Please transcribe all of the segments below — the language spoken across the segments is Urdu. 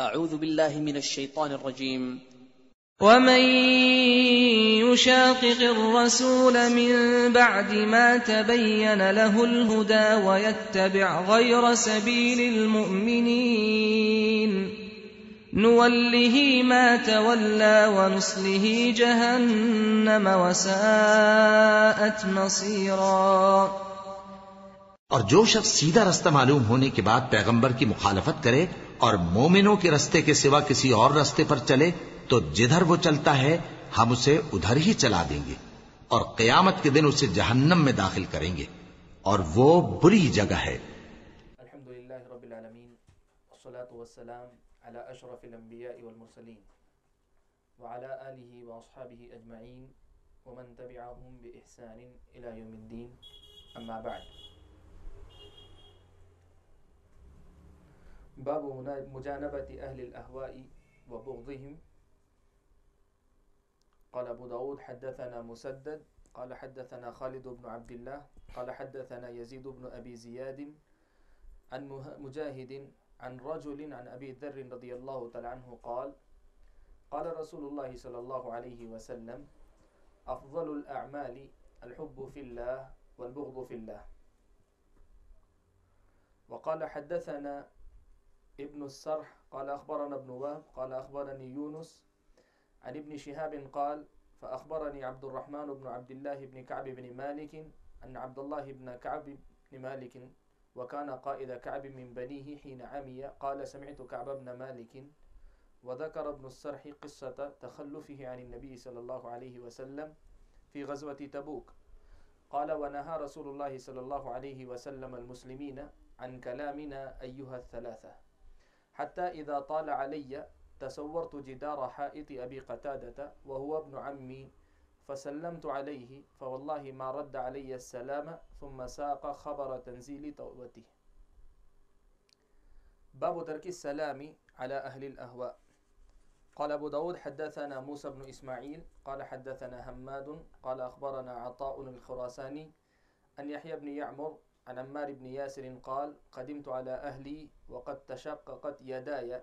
أعوذ بالله من الشيطان الرجيم. ومن يشاقق الرسول من بعد ما تبين له الهدى ويتبع غير سبيل المؤمنين نوله ما تولى ونصله جهنم وساءت مصيرا۔ اور جو شخص سیدھا رستہ معلوم ہونے کے بعد پیغمبر کی مخالفت کرے اور مومنوں کے رستے کے سوا کسی اور رستے پر چلے تو جدھر وہ چلتا ہے ہم اسے ادھر ہی چلا دیں گے اور قیامت کے دن اسے جہنم میں داخل کریں گے اور وہ بری جگہ ہے۔ الحمدللہ رب العالمین والصلاة والسلام على اشرف الانبیاء والمرسلین وعلى آلہ واصحابہ اجمعین ومن تبعهم بإحسان الى یوم الدین، اما بعد۔ باب مجانبة اہل الاہواء وبغضهم۔ قال ابو داود حدثنا مسدد قال حدثنا خالد بن عبد الله قال حدثنا يزيد بن ابي زياد عن مجاهد عن رجل عن ابي ذر رضي الله تعالى عنه قال قال رسول الله صلى الله عليه وسلم افضل الاعمال الحب في الله والبغض في الله۔ وقال حدثنا ابن السرح قال اخبرنا ابن وهب قال اخبرني يونس عن ابن شهاب قال فأخبرني عبد الرحمن بن عبد الله بن كعب بن مالك أن عبد الله بن كعب بن مالك وكان قائد كعب من بنيه حين عمي قال سمعت كعب بن مالك وذكر ابن السرح قصة تخلفه عن النبي صلى الله عليه وسلم في غزوة تبوك قال ونهى رسول الله صلى الله عليه وسلم المسلمين عن كلامنا أيها الثلاثة حتى إذا طال علي تصورت جدار حائط أبي قتادة وهو ابن عمي فسلمت عليه فوالله ما رد علي السلام ثم ساق خبر تنزيل توبته۔ باب ترك السلام على أهل الأهواء۔ قال أبو داود حدثنا موسى بن إسماعيل قال حدثنا حماد قال أخبرنا عطاء الخراساني أن يحيى بن يعمر عن عمار بن ياسر قال قدمت على أهلي وقد تشققت يداي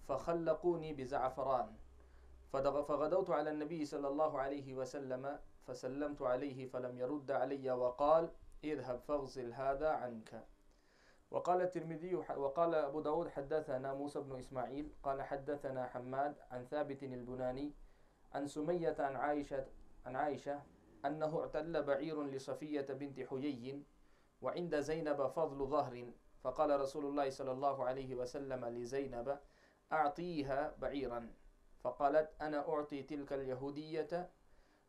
فخلقوني بزعفران فغدوت على النبي صلى الله عليه وسلم فسلمت عليه فلم يرد علي وقال اذهب فاغسل هذا عنك۔ وقال الترمذي وقال أبو داود حدثنا موسى بن إسماعيل قال حدثنا حماد عن ثابت البناني عن سمية عن عائشة أنه اعتل بعير لصفية بنت حيي وعند زينب فضل ظهر فقال رسول الله صلى الله عليه وسلم لزينب أعطيها بعيرا فقالت أنا أعطي تلك اليهودية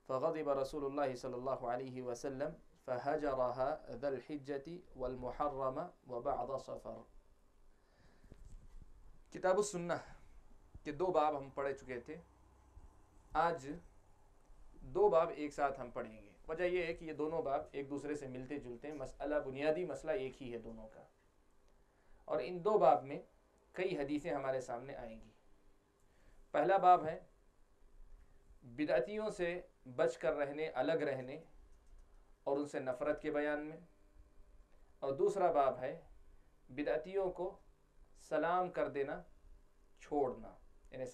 فغضب رسول الله صلى الله عليه وسلم فهجرها ذا الحجة والمحرم وبعض صفر۔ کتاب السنہ کے دو باب ہم پڑھ چکے تھے، آج دو باب ایک ساتھ ہم پڑھیں گے۔ وجہ یہ ہے کہ یہ دونوں باب ایک دوسرے سے ملتے جلتے ہیں، مسئلہ بنیادی مسئلہ ایک ہی ہے دونوں کا، اور ان دو باب میں کئی حدیثیں ہمارے سامنے آئیں گی۔ پہلا باب ہے بدعتیوں سے بچ کر رہنے، الگ رہنے اور ان سے نفرت کے بیان میں، اور دوسرا باب ہے بدعتیوں کو سلام کر دینا چھوڑنا، یعنی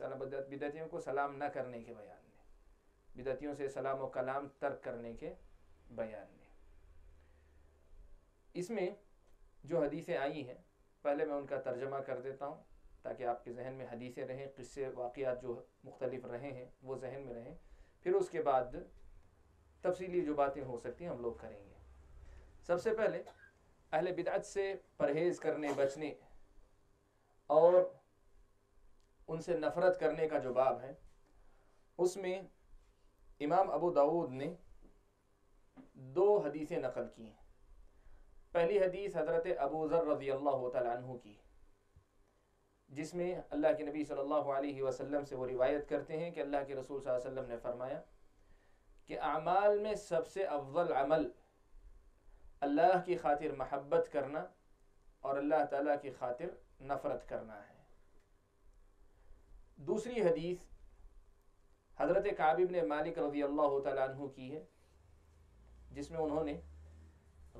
بدعتیوں کو سلام نہ کرنے کے بیان میں، بدعتیوں سے سلام و کلام ترک کرنے کے بیان میں۔ اس میں جو حدیثیں آئی ہیں پہلے میں ان کا ترجمہ کر دیتا ہوں تاکہ آپ کے ذہن میں حدیثیں رہیں، قصے واقعات جو مختلف رہے ہیں وہ ذہن میں رہیں، پھر اس کے بعد تفصیلی جو باتیں ہو سکتی ہیں ہم لوگ کریں گے۔ سب سے پہلے اہل بدعت سے پرہیز کرنے، بچنے اور ان سے نفرت کرنے کا جو باب ہے اس میں امام ابو داود نے دو حدیثیں نقل کی ہیں۔ پہلی حدیث حضرت ابو ذر رضی اللہ تعالی عنہ کی، جس میں اللہ کے نبی صلی اللہ علیہ وسلم سے وہ روایت کرتے ہیں کہ اللہ کے رسول صلی اللہ علیہ وسلم نے فرمایا کہ اعمال میں سب سے افضل عمل اللہ کی خاطر محبت کرنا اور اللہ تعالیٰ کی خاطر نفرت کرنا ہے۔ دوسری حدیث حضرت کعب بن مالک رضی اللہ تعالیٰ عنہ کی ہے، جس میں انہوں نے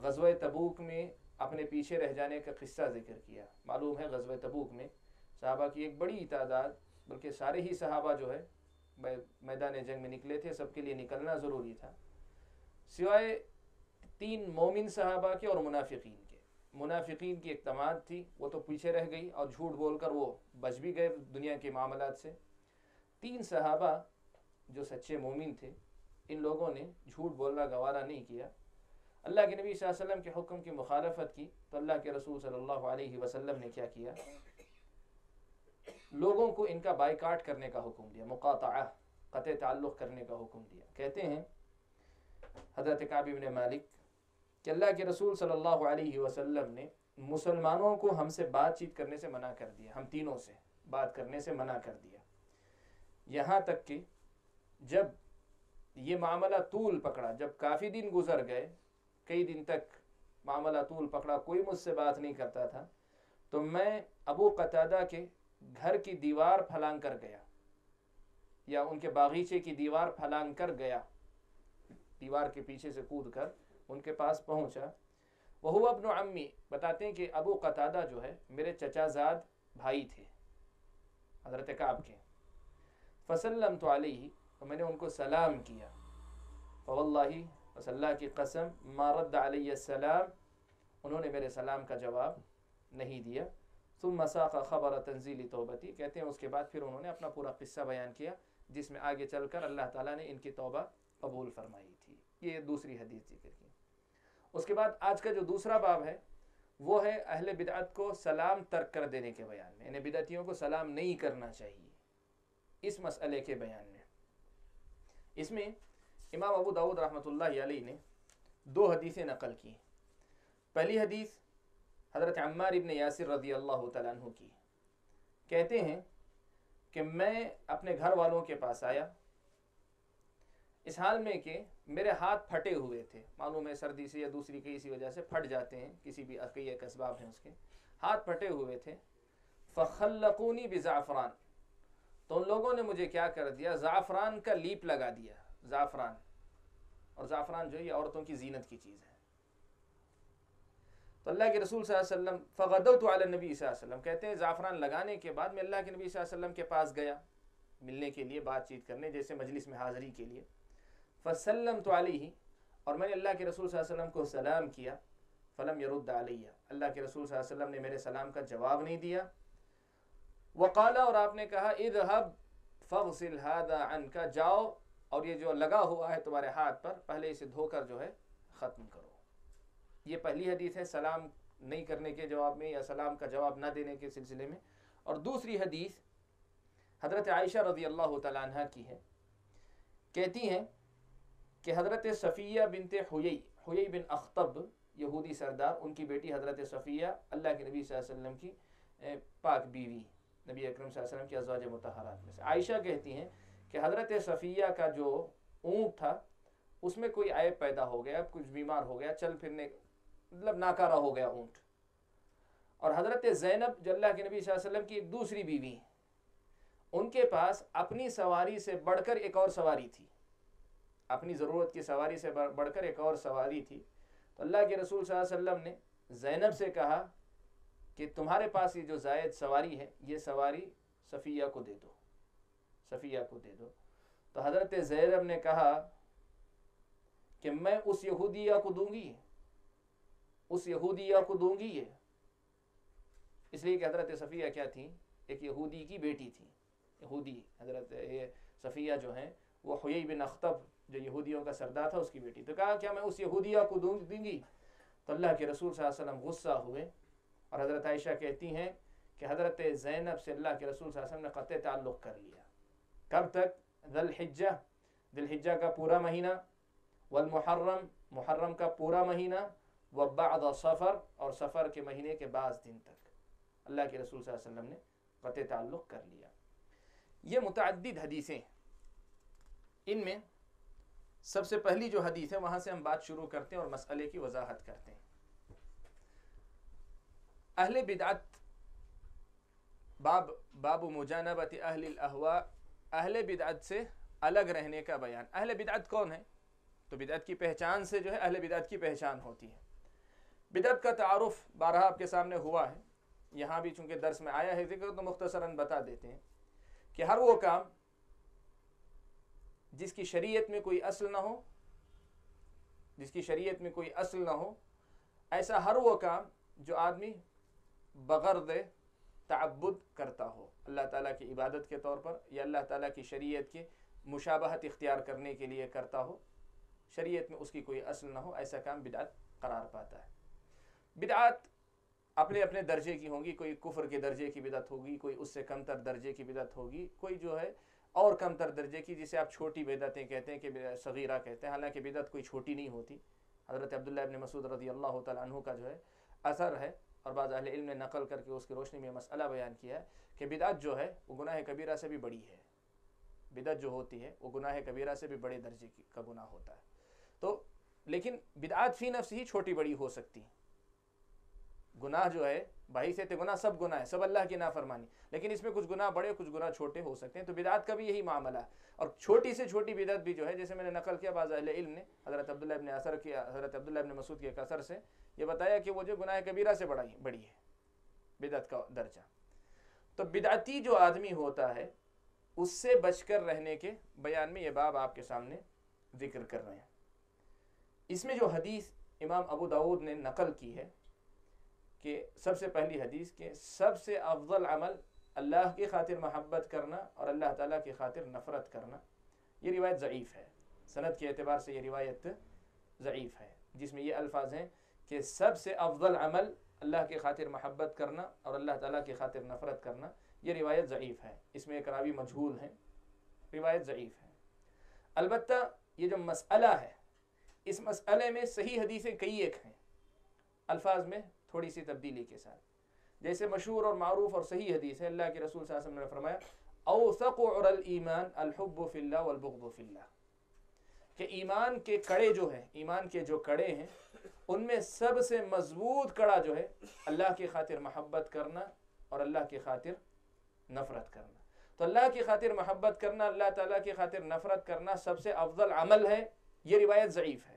غزوہ تبوک میں اپنے پیچھے رہ جانے کا قصہ ذکر کیا۔ معلوم ہے غزوہ تبوک میں صحابہ کی ایک بڑی تعداد، بلکہ سارے ہی صحابہ جو ہے میدان جنگ میں نکلے تھے، سب کے لیے نکلنا ضروری تھا، سوائے 3 مومن صحابہ کے اور منافقین کے۔ منافقین کی ایک جماعت تھی، وہ تو پیچھے رہ گئی اور جھوٹ بول کر وہ بچ بھی گئے دنیا کے معاملات سے۔ 3 صحابہ جو سچے مومن تھے، ان لوگوں نے جھوٹ بولنا گوارا نہیں کیا، اللہ کے نبی صلی اللہ علیہ وسلم کے حکم کی مخالفت کی، تو اللہ کے رسول صلی اللہ علیہ وسلم نے کیا کیا؟ لوگوں کو ان کا بائیکاٹ کرنے کا حکم دیا، مقاطعہ، قطع تعلق کرنے کا حکم دیا۔ کہتے ہیں حضرت کعب بن مالک کہ اللہ کے رسول صلی اللہ علیہ وسلم نے مسلمانوں کو ہم سے بات چیت کرنے سے منع کر دیا، ہم تینوں سے بات کرنے سے منع کر دیا، یہاں تک کہ جب یہ معاملہ طول پکڑا، جب کافی دن گزر گئے، کئی دن تک معاملہ طول پکڑا، کوئی مجھ سے بات نہیں کرتا تھا، تو میں ابو قتادہ کے گھر کی دیوار پھلانگ کر گیا، یا ان کے باغیچے کی دیوار پھلانگ کر گیا، دیوار کے پیچھے سے کود کر ان کے پاس پہنچا۔ وہو ابن عمی، بتاتے ہیں کہ ابو قتادہ جو ہے میرے چچا زاد بھائی تھے حضرت کعب کے۔ فسلمت علیہ، تو میں نے ان کو سلام کیا، فواللہ، بس اللہ کی قسم، ما رد علیہ السلام، انہوں نے میرے سلام کا جواب نہیں دیا۔ ثم ساق خبر تنزیل توبتی، کہتے ہیں اس کے بعد پھر انہوں نے اپنا پورا قصہ بیان کیا، جس میں آگے چل کر اللہ تعالیٰ نے ان کی توبہ قبول فرمائی تھی۔ یہ دوسری حدیث ذکر کی۔ اس کے بعد آج کا جو دوسرا باب ہے وہ ہے اہل بدعت کو سلام ترک کر دینے کے بیان میں، یعنی بدعتیوں کو سلام نہیں کرنا چاہیے، اس مسئلے کے بیان میں۔ اس میں امام ابو داؤد رحمۃ اللہ علیہ نے 2 حدیثیں نقل کی۔ پہلی حدیث حضرت عمار ابن یاسر رضی اللہ تعالیٰ عنہ کی، کہتے ہیں کہ میں اپنے گھر والوں کے پاس آیا اس حال میں کہ میرے ہاتھ پھٹے ہوئے تھے، معلوم ہے سردی سے یا دوسری کسی وجہ سے پھٹ جاتے ہیں، کسی بھی کئی ایک اسباب ہیں اس کے، ہاتھ پھٹے ہوئے تھے۔ فخلقونی بزعفران، تو ان لوگوں نے مجھے کیا کر دیا؟ زعفران کا لیپ لگا دیا، زعفران، اور زعفران جو ہے یہ عورتوں کی زینت کی چیز ہے۔ تو اللہ کے رسول صلی اللہ علیہ وسلم، فغدوت علی النبی صلی اللہ علیہ وسلم، کہتے ہیں زعفران لگانے کے بعد میں اللہ کے نبی صلی اللہ علیہ وسلم کے پاس گیا ملنے کے لیے، بات چیت کرنے، جیسے مجلس میں حاضری کے لیے۔ فسلمت علیہ، اور میں نے اللہ کے رسول صلی اللہ علیہ وسلم کو سلام کیا، فلم يرد علیہ، اللہ کے رسول صلی اللہ علیہ وسلم نے میرے سلام کا جواب نہیں دیا۔ وقال، اور آپ نے کہا، اذهب فاغسل هذا عنك، جاؤ اور یہ جو لگا ہوا ہے تمہارے ہاتھ پر، پہلے اسے دھو کر جو ہے ختم کرو۔ یہ پہلی حدیث ہے سلام نہیں کرنے کے جواب میں یا سلام کا جواب نہ دینے کے سلسلے میں۔ اور دوسری حدیث حضرت عائشہ رضی اللہ تعالیٰ عنہ کی ہے، کہتی ہیں کہ حضرت صفیہ بنت حیی بن اخطب، یہودی سردار، ان کی بیٹی حضرت صفیہ اللہ کے نبی صلی اللہ علیہ وسلم کی پاک بیوی، نبی اکرم صلی اللہ علیہ وسلم کی ازواج مطہرات میں سے۔ عائشہ کہتی ہیں کہ حضرت صفیہ کا جو اونٹ تھا اس میں کوئی عیب پیدا ہو گیا، کچھ بیمار ہو گیا، چل پھرنے مطلب ناکارہ ہو گیا اونٹ۔ اور حضرت زینب جو اللہ کے نبی صلی اللہ علیہ وسلم کی ایک دوسری بیوی، ان کے پاس اپنی سواری سے بڑھ کر ایک اور سواری تھی، اپنی ضرورت کی سواری سے بڑھ کر ایک اور سواری تھی۔ تو اللہ کے رسول صلی اللہ علیہ وسلم نے زینب سے کہا کہ تمہارے پاس یہ جو زائد سواری ہے، یہ سواری صفیہ کو دے دو، صفیہ کو دے دو۔ تو حضرت زینب نے کہا کہ میں اس یہودیہ کو دوں گی، اس یہودیہ کو دوں گی یہ، اس لیے کہ حضرت صفیہ کیا تھی؟ ایک یہودی کی بیٹی تھی، یہودی حضرت صفیہ جو ہیں وہ حیی بن اخطب جو یہودیوں کا سردار تھا اس کی بیٹی۔ تو کہا کیا میں اس یہودیہ کو دوں گی؟ تو اللہ کے رسول صلی اللہ علیہ وسلم غصہ ہوئے، اور حضرت عائشہ کہتی ہیں کہ حضرت زینب سے اللہ کے رسول صلی اللہ علیہ وسلم نے قطع تعلق کر لیا۔ کب تک؟ ذی الحجہ، ذی الحجہ کا پورا مہینہ، والمحرم، محرم کا پورا مہینہ، وبعد صفر، اور صفر کے مہینے کے بعض دن تک اللہ کے رسول صلی اللہ علیہ وسلم نے قطع تعلق کر لیا۔ یہ متعدد حدیثیں، ان میں سب سے پہلی جو حدیث ہے وہاں سے ہم بات شروع کرتے ہیں اور مسئلے کی وضاحت کرتے ہیں۔ اہل بدعت، باب مجانبت اہل الاہواء، اہل بدعت سے الگ رہنے کا بیان۔ اہل بدعت کون ہے؟ تو بدعت کی پہچان سے جو ہے اہل بدعت کی پہچان ہوتی ہے۔ بدعت کا تعارف بارہا آپ کے سامنے ہوا ہے یہاں بھی چونکہ درس میں آیا ہے ذکر تو مختصراً بتا دیتے ہیں کہ ہر وہ کام جس کی شریعت میں کوئی اصل نہ ہو، جس کی شریعت میں کوئی اصل نہ ہو، ایسا ہر وہ کام جو آدمی بغرض تعبد کرتا ہو، اللہ تعالیٰ کی عبادت کے طور پر یا اللہ تعالیٰ کی شریعت کی مشابہت اختیار کرنے کے لیے کرتا ہو، شریعت میں اس کی کوئی اصل نہ ہو، ایسا کام بدعت قرار پاتا ہے۔ بدعات اپنے اپنے درجے کی ہوں گی، کوئی کفر کے درجے کی بدعت ہوگی، کوئی اس سے کم تر درجے کی بدعت ہوگی، کوئی جو ہے اور کم تر درجے کی، جسے آپ چھوٹی بدعتیں کہتے ہیں کہ صغیرہ کہتے ہیں، حالانکہ بدعت کوئی چھوٹی نہیں ہوتی۔ حضرت عبداللہ ابن مسعود رضی اللہ تعالیٰ عنہ کا جو ہے اثر ہے، اور بعض اہل علم نے نقل کر کے اس کی روشنی میں مسئلہ بیان کیا ہے کہ بدعت جو ہے وہ گناہ کبیرہ سے بھی بڑی ہے، بدعت جو ہوتی ہے وہ گناہ کبیرہ سے بھی بڑے درجے کا گناہ ہوتا ہے۔ تو لیکن بدعات فی نفس ہی چھوٹی بڑی ہو سکتی ہیں، گناہ جو ہے بھائی سے گناہ سب گناہ ہے، سب اللہ کی نافرمانی، لیکن اس میں کچھ گناہ بڑے کچھ گناہ چھوٹے ہو سکتے ہیں، تو بدعات کا بھی یہی معاملہ ہے۔ اور چھوٹی سے چھوٹی بدعت بھی جو ہے، جیسے میں نے نقل کیا بعض اہل علم نے حضرت عبداللہ ابن مسعود کے ایک اثر سے یہ بتایا کہ وہ جو گناہ کبیرہ سے بڑی ہے بدعت کا درجہ۔ تو بدعتی جو آدمی ہوتا ہے اس سے بچ کر رہنے کے بیان میں یہ باب آپ کے سامنے ذکر کر رہے ہیں۔ اس میں جو حدیث امام ابو داؤد نے نقل کی ہے کہ سب سے پہلی حدیث کہ سب سے افضل عمل اللہ کی خاطر محبت کرنا اور اللہ تعالیٰ کی خاطر نفرت کرنا، یہ روایت ضعیف ہے، سند کے اعتبار سے یہ روایت ضعیف ہے، جس میں یہ الفاظ ہیں کہ سب سے افضل عمل اللہ کی خاطر محبت کرنا اور اللہ تعالیٰ کی خاطر نفرت کرنا، یہ روایت ضعیف ہے، اس میں ایک راوی مجہول ہے، روایت ضعیف ہے۔ البتہ یہ جو مسئلہ ہے اس مسئلے میں صحیح حدیثیں کئی ایک ہیں، الفاظ میں تھوڑی سی تبدیلی کے ساتھ، جیسے مشہور اور معروف اور صحیح حدیث ہے، اللہ کے رسول صلی اللہ علیہ وسلم نے فرمایا اوثق عر الایمان الحب فی اللہ والبغض فی اللہ، کہ ایمان کے کڑے جو ہیں، ایمان کے جو کڑے ہیں ان میں سب سے مضبوط کڑا جو ہے اللہ کی خاطر محبت کرنا اور اللہ کی خاطر نفرت کرنا۔ تو اللہ کی خاطر محبت کرنا، اللہ تعالیٰ کی خاطر نفرت کرنا سب سے افضل عمل ہے، یہ روایت ضعیف ہے،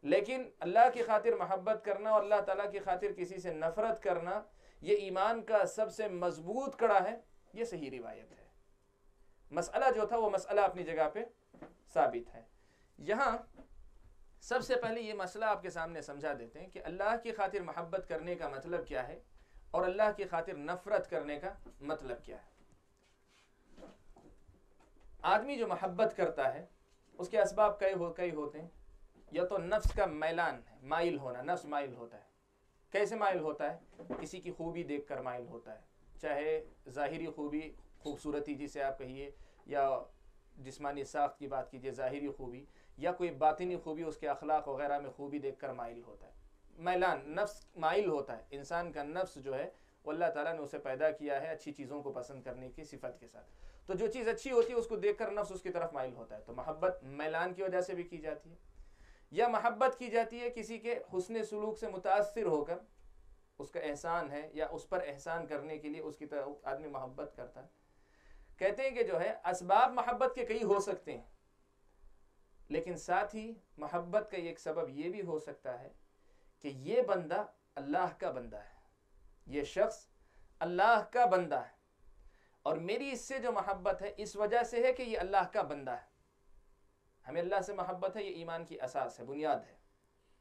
لیکن اللہ کی خاطر محبت کرنا اور اللہ تعالیٰ کی خاطر کسی سے نفرت کرنا یہ ایمان کا سب سے مضبوط کڑا ہے، یہ صحیح روایت ہے۔ مسئلہ جو تھا وہ مسئلہ اپنی جگہ پہ ثابت ہے۔ یہاں سب سے پہلے یہ مسئلہ آپ کے سامنے سمجھا دیتے ہیں کہ اللہ کی خاطر محبت کرنے کا مطلب کیا ہے اور اللہ کی خاطر نفرت کرنے کا مطلب کیا ہے۔ آدمی جو محبت کرتا ہے اس کے اسباب کئی ہوتے ہیں، یا تو نفس کا میلان ہے، مائل ہونا، نفس مائل ہوتا ہے۔ کیسے مائل ہوتا ہے؟ کسی کی خوبی دیکھ کر مائل ہوتا ہے، چاہے ظاہری خوبی، خوبصورتی جسے آپ کہیے، یا جسمانی ساخت کی بات کیجیے ظاہری خوبی، یا کوئی باطنی خوبی اس کے اخلاق وغیرہ میں خوبی دیکھ کر مائل ہوتا ہے۔ میلان، نفس مائل ہوتا ہے، انسان کا نفس جو ہے وہ اللہ تعالیٰ نے اسے پیدا کیا ہے اچھی چیزوں کو پسند کرنے کی صفت کے ساتھ، تو جو چیز اچھی ہوتی ہے اس کو دیکھ کر نفس اس کی طرف مائل ہوتا ہے۔ تو محبت میلان کی وجہ سے بھی کی جاتی ہے، یا محبت کی جاتی ہے کسی کے حسن سلوک سے متاثر ہو کر، اس کا احسان ہے یا اس پر احسان کرنے کے لیے اس کی طرف آدمی محبت کرتا ہے۔ کہتے ہیں کہ جو ہے اسباب محبت کے کئی ہو سکتے ہیں، لیکن ساتھ ہی محبت کا ایک سبب یہ بھی ہو سکتا ہے کہ یہ بندہ اللہ کا بندہ ہے، یہ شخص اللہ کا بندہ ہے، اور میری اس سے جو محبت ہے اس وجہ سے ہے کہ یہ اللہ کا بندہ ہے۔ ہمیں اللہ سے محبت ہے، یہ ایمان کی اساس ہے، بنیاد ہے۔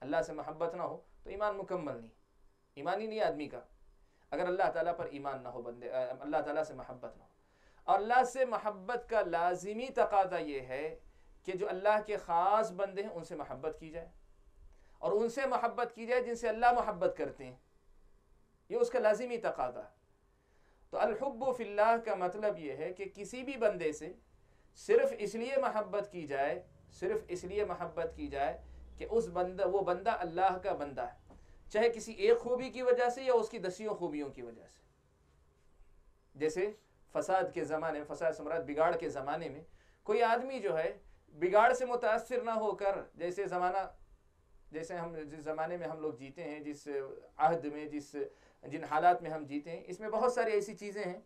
اللہ سے محبت نہ ہو تو ایمان مکمل نہیں، ایمان ہی نہیں آدمی کا، اگر اللہ تعالیٰ پر ایمان نہ ہو، بندے اللہ تعالیٰ سے محبت نہ ہو۔ اور اللہ سے محبت کا لازمی تقاضا یہ ہے کہ جو اللہ کے خاص بندے ہیں ان سے محبت کی جائے، اور ان سے محبت کی جائے جن سے اللہ محبت کرتے ہیں، یہ اس کا لازمی تقاضا ہے۔ تو الحب فی اللہ کا مطلب یہ ہے کہ کسی بھی بندے سے صرف اس لیے محبت کی جائے، صرف اس لیے محبت کی جائے کہ وہ بندہ اللہ کا بندہ ہے، چاہے کسی ایک خوبی کی وجہ سے یا اس کی 10 خوبیوں کی وجہ سے۔ جیسے فساد کے زمانے میں، فساد سے مراد بگاڑ کے زمانے میں، کوئی آدمی جو ہے بگاڑ سے متاثر نہ ہو کر، جس زمانے میں ہم لوگ جیتے ہیں، جس عہد میں، جن حالات میں ہم جیتے ہیں، اس میں بہت ساری ایسی چیزیں ہیں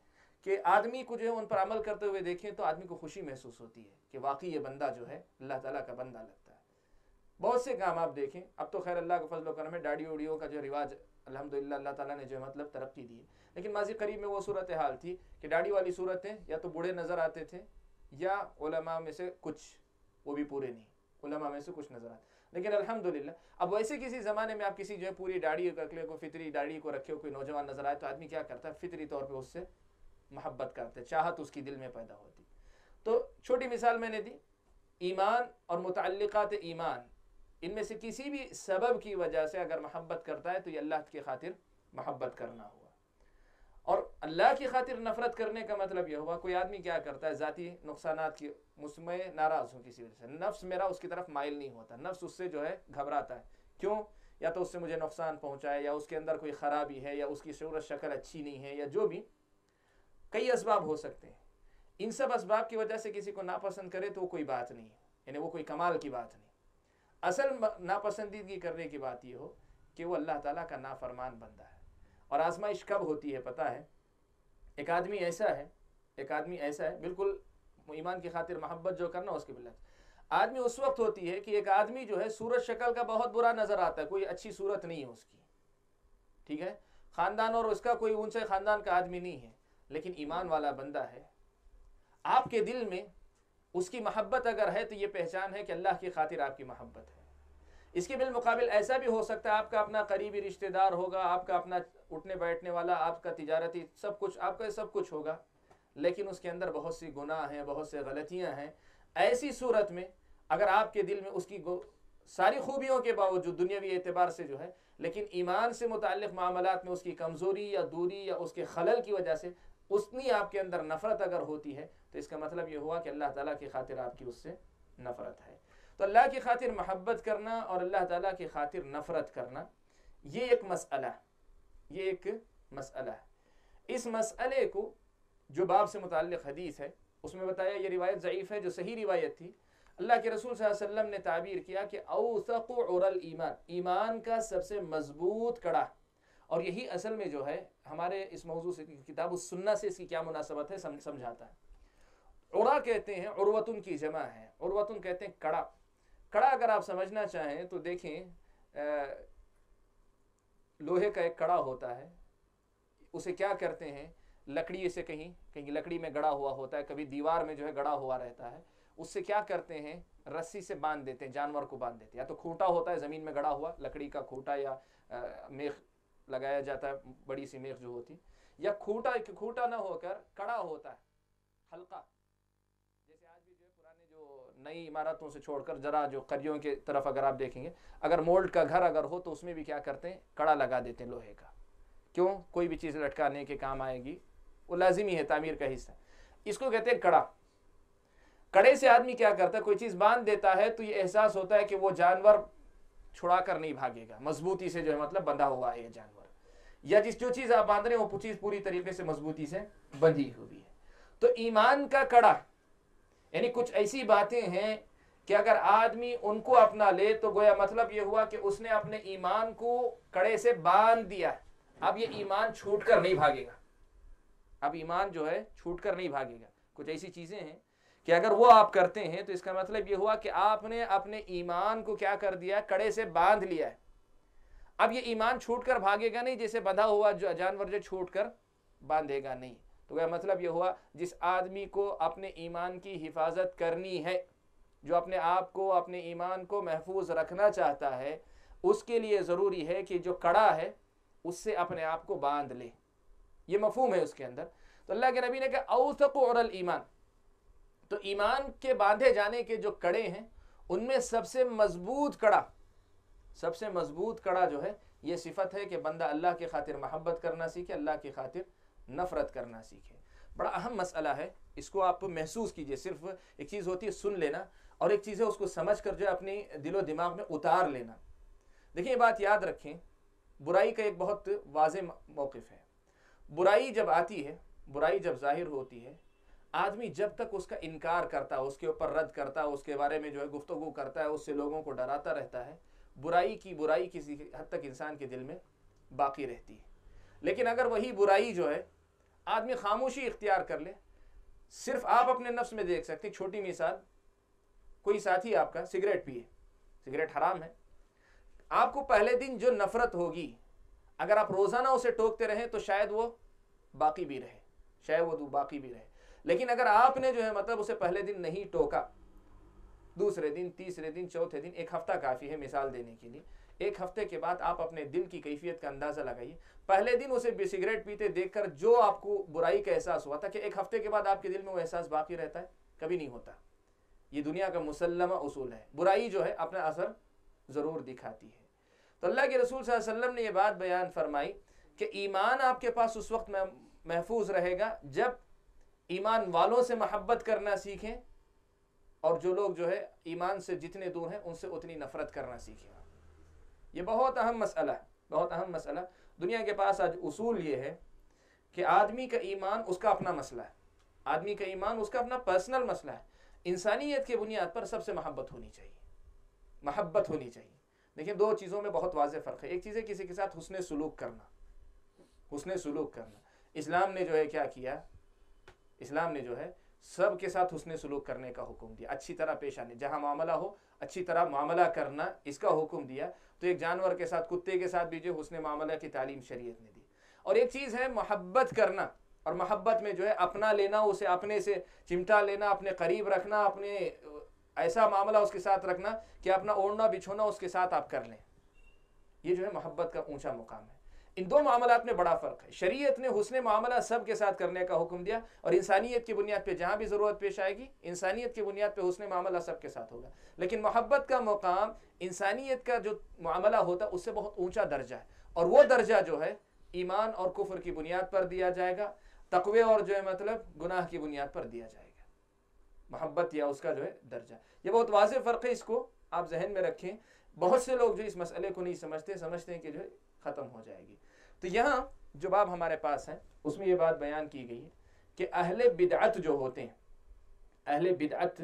کہ آدمی کو جو ہے ان پر عمل کرتے ہوئے دیکھیں تو آدمی کو خوشی محسوس ہوتی ہے کہ واقعی یہ بندہ جو ہے اللہ تعالیٰ کا بندہ لگتا ہے۔ بہت سے کام آپ دیکھیں، اب تو خیر اللہ کا فضل و کرم ہے، داڑھی اوڑیوں کا جو رواج الحمدللہ اللہ تعالیٰ نے جو ہے مطلب ترقی دی ہے، لیکن ماضی قریب میں وہ صورتحال تھی کہ داڑھی والی صورتیں یا تو بوڑھے نظر آتے تھے یا علماء میں سے کچھ، وہ بھی پورے نہیں، علماء میں سے کچھ نظر آتے. لیکن الحمدللہ اب ویسے کسی زمانے میں آپ کسی جو ہے پوری داڑھی رکھ لے، کوئی فطری داڑھی کو رکھے ہو، کوئی نوجوان نظر آئے تو آدمی کیا کرتا ہے، فطری طور پہ اس سے محبت کرتے، چاہت اس کی دل میں پیدا ہوتی. تو چھوٹی مثال میں نے دی، ایمان اور متعلقات ایمان ان میں سے کسی بھی سبب کی وجہ سے اگر محبت کرتا ہے تو یہ اللہ کی خاطر محبت کرنا ہوا. اور اللہ کی خاطر نفرت کرنے کا مطلب یہ ہوا کوئی آدمی کیا کرتا ہے، ذاتی نقصانات کی مجھ میں ناراض ہوں کسی وجہ سے، نفس میرا اس کی طرف مائل نہیں ہوتا، نفس اس سے جو ہے گھبراتا ہے، کیوں؟ یا تو اس سے مجھے نقصان پہنچائے، یا اس کے اندر کوئی خرابی ہے، یا اس کی صورت شکل اچھی نہیں ہے، یا جو بھی کئی اسباب ہو سکتے ہیں. ان سب اسباب کی وجہ سے کسی کو ناپسند کرے تو وہ کوئی بات نہیں ہے، یعنی وہ کوئی کمال کی بات نہیں. اصل ناپسندیدگی کرنے کی بات یہ ہو کہ وہ اللہ تعالیٰ کا نافرمان بندہ ہے. اور آزمائش کب ہوتی ہے پتہ ہے؟ ایک آدمی ایسا ہے بالکل ایمان کی خاطر محبت جو کرنا اس کے بلّہ آدمی اس وقت ہوتی ہے کہ ایک آدمی جو ہے صورت شکل کا بہت برا نظر آتا ہے، کوئی اچھی صورت نہیں ہے اس کی، ٹھیک ہے، خاندان اور اس کا کوئی اونچے خاندان کا آدمی نہیں ہے، لیکن ایمان والا بندہ ہے. آپ کے دل میں اس کی محبت اگر ہے تو یہ پہچان ہے کہ اللہ کی خاطر آپ کی محبت ہے. اس کے بالمقابل ایسا بھی ہو سکتا ہے آپ کا اپنا قریبی رشتہ دار ہوگا، آپ کا اپنا اٹھنے بیٹھنے والا، آپ کا تجارتی سب کچھ، آپ کا سب کچھ ہوگا، لیکن اس کے اندر بہت سی گناہ ہیں، بہت سے غلطیاں ہیں. ایسی صورت میں اگر آپ کے دل میں اس کی ساری خوبیوں کے باوجود دنیاوی اعتبار سے جو ہے، لیکن ایمان سے متعلق معاملات میں اس کی کمزوری یا دوری یا اس کے خلل کی وجہ سے اتنی آپ کے اندر نفرت اگر ہوتی ہے تو اس کا مطلب یہ ہوا کہ اللہ تعالیٰ کی خاطر آپ کی اس سے نفرت ہے. تو اللہ کی خاطر محبت کرنا اور اللہ تعالیٰ کی خاطر نفرت کرنا یہ ایک مسئلہ ہے. اس مسئلے کو جو باب سے متعلق حدیث ہے اس میں بتایا یہ روایت ضعیف ہے، جو صحیح روایت تھی اللہ کے رسول صلی اللہ علیہ وسلم نے تعبیر کیا کہ اوثق عر الایمان، ایمان کا سب سے مضبوط کڑا. اور یہی اصل میں جو ہے ہمارے اس موضوع سے کتاب السنہ سے اس کی کیا مناسبت ہے سمجھاتا ہے. عرا کہتے ہیں، عروتن کی جمع ہے، عروتن کہتے ہیں کڑا. کڑا اگر آپ سمجھنا چاہیں تو دیکھیں لوہے کا ایک کڑا ہوتا ہے، اسے کیا کرتے ہیں، لکڑی سے کہیں لکڑی میں گڑا ہوا ہوتا ہے، کبھی دیوار میں جو ہے گڑا ہوا رہتا ہے، اس سے کیا کرتے ہیں، رسی سے باندھ دیتے ہیں، جانور کو باندھ دیتے ہیں. یا تو کھوٹا ہوتا ہے زمین میں گڑا ہوا، لکڑی کا کھوٹا یا میخ لگایا جاتا ہے، بڑی سی میخ جو ہوتی، یا کھوٹا نہ ہو کر کڑا ہوتا ہے، حلقہ. جیسے آج بھی جو ہے پرانے جو نئی عمارتوں سے چھوڑ کر ذرا جو قریوں کے طرف اگر آپ دیکھیں گے، اگر مولڈ کا گھر اگر ہو تو اس میں بھی کیا کرتے ہیں، کڑا لگا دیتے ہیں لوہے کا. کیوں؟ کوئی بھی چیز لٹکانے کے کام آئے گی، وہ لازمی ہے، تعمیر کا حصہ. اس کو کہتے ہیں کڑا. کڑے سے آدمی کیا کرتا ہے، کوئی چیز باندھ دیتا ہے تو یہ احساس ہوتا ہے کہ وہ جانور چھڑا کر نہیں بھاگے گا، مضبوطی سے جو ہے مطلب بندھا ہوا ہے یہ جانور، یا جو چیز آپ باندھ رہے ہیں وہ چیز پوری طریقے سے مضبوطی سے بندھی ہوئی ہے. تو ایمان کا کڑا یعنی کچھ ایسی باتیں ہیں کہ اگر آدمی ان کو اپنا لے تو گویا مطلب یہ ہوا کہ اس نے اپنے ایمان کو کڑے سے باندھ دیا. اب یہ ایمان چھوٹ کر نہیں بھاگے گا، اب ایمان جو ہے چھوٹ کر نہیں بھاگے گا. کچھ ایسی چیزیں ہیں کہ اگر وہ آپ کرتے ہیں تو اس کا مطلب یہ ہوا کہ آپ نے اپنے ایمان کو کیا کر دیا، کڑے سے باندھ لیا ہے. اب یہ ایمان چھوٹ کر بھاگے گا نہیں، جیسے بندھا ہوا جانور جو چھوٹ کر باندھے گا نہیں. تو یہ مطلب یہ ہوا جس آدمی کو اپنے ایمان کی حفاظت کرنی ہے، جو اپنے آپ کو اپنے ایمان کو محفوظ رکھنا چاہتا ہے، اس کے لیے ضروری ہے کہ جو کڑا ہے اس سے اپنے آپ کو باندھ لے. یہ مفہوم ہے اس کے اندر. تو اللہ کے نبی نے کہا اوثق عر الایمان، تو ایمان کے باندھے جانے کے جو کڑے ہیں ان میں سب سے مضبوط کڑا جو ہے یہ صفت ہے کہ بندہ اللہ کی خاطر محبت کرنا سیکھے، اللہ کی خاطر نفرت کرنا سیکھے. بڑا اہم مسئلہ ہے، اس کو آپ محسوس کیجئے. صرف ایک چیز ہوتی ہے سن لینا، اور ایک چیز ہے اس کو سمجھ کر جو ہے اپنی دل و دماغ میں اتار لینا. دیکھیں یہ بات یاد رکھیں، برائی کا ایک بہت واضح موقف ہے. برائی جب آتی ہے، برائی جب ظاہر ہوتی ہے، آدمی جب تک اس کا انکار کرتا ہے، اس کے اوپر رد کرتا ہے، اس کے بارے میں جو ہے گفتگو کرتا ہے، اس سے لوگوں کو ڈراتا رہتا ہے، برائی کسی حد تک انسان کے دل میں باقی رہتی ہے. لیکن اگر وہی برائی جو ہے آدمی خاموشی اختیار کر لے، صرف آپ اپنے نفس میں دیکھ سکتے ہیں. چھوٹی مثال، کوئی ساتھی آپ کا سگریٹ پیے، سگریٹ حرام ہے، آپ کو پہلے دن جو نفرت ہوگی اگر آپ روزانہ اسے ٹوکتے رہیں تو شاید وہ باقی بھی رہے، لیکن اگر آپ نے جو ہے مطلب اسے پہلے دن نہیں ٹوکا، دوسرے دن، تیسرے دن، چوتھے دن، ایک ہفتہ کافی ہے مثال دینے کے لیے، ایک ہفتے کے بعد آپ اپنے دل کی کیفیت کا اندازہ لگائیے. پہلے دن اسے سگریٹ پیتے دیکھ کر جو آپ کو برائی کا احساس ہوا تھا، کہ ایک ہفتے کے بعد آپ کے دل میں وہ احساس باقی رہتا ہے؟ کبھی نہیں ہوتا. یہ دنیا کا مسلمہ اصول ہے. برائی جو ہے اپنا اثر ضرور دکھاتی ہے. تو اللہ کے رسول صلی اللہ علیہ وسلم نے یہ بات بیان فرمائی کہ ایمان آپ کے پاس اس وقت محفوظ رہے گا جب ایمان والوں سے محبت کرنا سیکھیں، اور جو لوگ جو ہے ایمان سے جتنے دور ہیں ان سے اتنی نفرت کرنا سیکھیں. یہ بہت اہم مسئلہ ہے، بہت اہم مسئلہ. دنیا کے پاس آج اصول یہ ہے کہ آدمی کا ایمان اس کا اپنا مسئلہ ہے، آدمی کا ایمان اس کا اپنا پرسنل مسئلہ ہے. انسانیت کی بنیاد پر سب سے محبت ہونی چاہیے، محبت ہونی چاہیے. دیکھیں دو چیزوں میں بہت واضح فرق ہے. ایک چیز ہے کسی کے ساتھ حسن سلوک کرنا، حسن سلوک کرنا. اسلام نے جو ہے کیا کیا؟ اسلام نے جو ہے سب کے ساتھ حسن سلوک کرنے کا حکم دیا، اچھی طرح پیش آنے، جہاں معاملہ ہو اچھی طرح معاملہ کرنا، اس کا حکم دیا. تو ایک جانور کے ساتھ، کتے کے ساتھ بھی جو حسن معاملہ کی تعلیم شریعت نے دی. اور ایک چیز ہے محبت کرنا، اور محبت میں جو ہے اپنا لینا، اسے اپنے سے چمٹا لینا، اپنے قریب رکھنا، اپنے ایسا معاملہ اس کے ساتھ رکھنا کہ اپنا اوڑھنا بچھونا اس کے ساتھ آپ کر لیں. یہ جو ہے محبت کا اونچا مقام ہے. ان دو معاملات میں بڑا فرق ہے. شریعت نے حسن معاملہ سب کے ساتھ کرنے کا حکم دیا، اور انسانیت کی بنیاد پہ جہاں بھی ضرورت پیش آئے گی، انسانیت کی بنیاد پہ حسن معاملہ سب کے ساتھ ہوگا. لیکن محبت کا مقام انسانیت کا جو معاملہ ہوتا ہے اس سے بہت اونچا درجہ ہے، اور وہ درجہ جو ہے ایمان اور کفر کی بنیاد پر دیا جائے گا، تقوی اور جو ہے مطلب گناہ کی بنیاد پر دیا جائے گا. محبت یا اس کا جو ہے درجہ، یہ بہت واضح فرق ہے. اس کو آپ ذہن میں رکھیں. بہت سے لوگ جو اس مسئلے کو نہیں سمجھتے ہیں کہ جو ہے ختم ہو جائے گی. تو یہاں جو باب ہمارے پاس ہے اس میں یہ بات بیان کی گئی ہے کہ اہل بدعت جو ہوتے ہیں، اہل بدعت،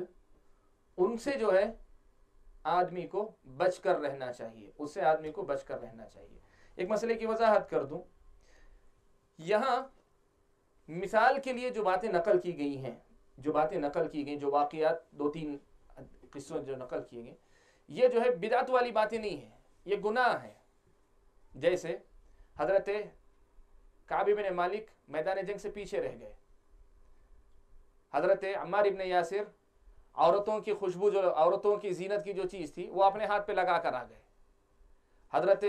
ان سے جو ہے آدمی کو بچ کر رہنا چاہیے، اس سے آدمی کو بچ کر رہنا چاہیے. ایک مسئلے کی وضاحت کر دوں. یہاں مثال کے لیے جو باتیں نقل کی گئی ہیں، جو واقعات، دو تین قصوں جو نقل کیے گئے، یہ جو ہے بدعت والی باتیں نہیں ہیں، یہ گناہ ہیں. جیسے حضرت کعب بن مالک میدان جنگ سے پیچھے رہ گئے. حضرت عمار ابن یاسر عورتوں کی خوشبو، جو عورتوں کی زینت کی جو چیز تھی وہ اپنے ہاتھ پہ لگا کر آ گئے. حضرت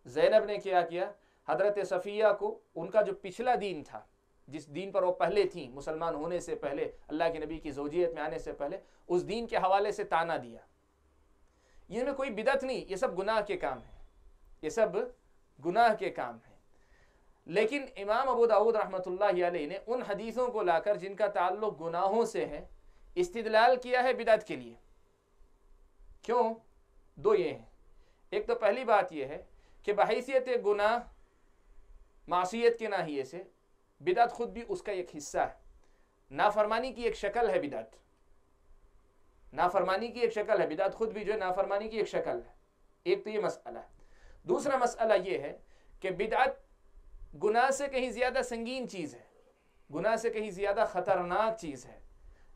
زینب نے کیا کیا؟ حضرت صفیہ کو ان کا جو پچھلا دین تھا، جس دین پر وہ پہلے تھیں مسلمان ہونے سے پہلے، اللہ کے نبی کی زوجیت میں آنے سے پہلے، اس دین کے حوالے سے تانا دیا. یہ میں کوئی بدعت نہیں، یہ سب گناہ کے کام ہیں، یہ سب گناہ کے کام ہیں. لیکن امام ابو داؤد رحمۃ اللہ علیہ نے ان حدیثوں کو لا کر جن کا تعلق گناہوں سے ہے استدلال کیا ہے بدعت کے لیے. کیوں؟ دو یہ ہیں. ایک تو پہلی بات یہ ہے کہ بحیثیت گناہ معصیت کے ناحیے سے بدعت خود بھی اس کا ایک حصہ ہے. نافرمانی کی ایک شکل ہے بدعت، نافرمانی کی ایک شکل ہے بدعت، خود بھی جو ہے نافرمانی کی ایک شکل ہے. ایک تو یہ مسئلہ ہے. دوسرا مسئلہ یہ ہے کہ بدعت گناہ سے کہیں زیادہ سنگین چیز ہے، گناہ سے کہیں زیادہ خطرناک چیز ہے.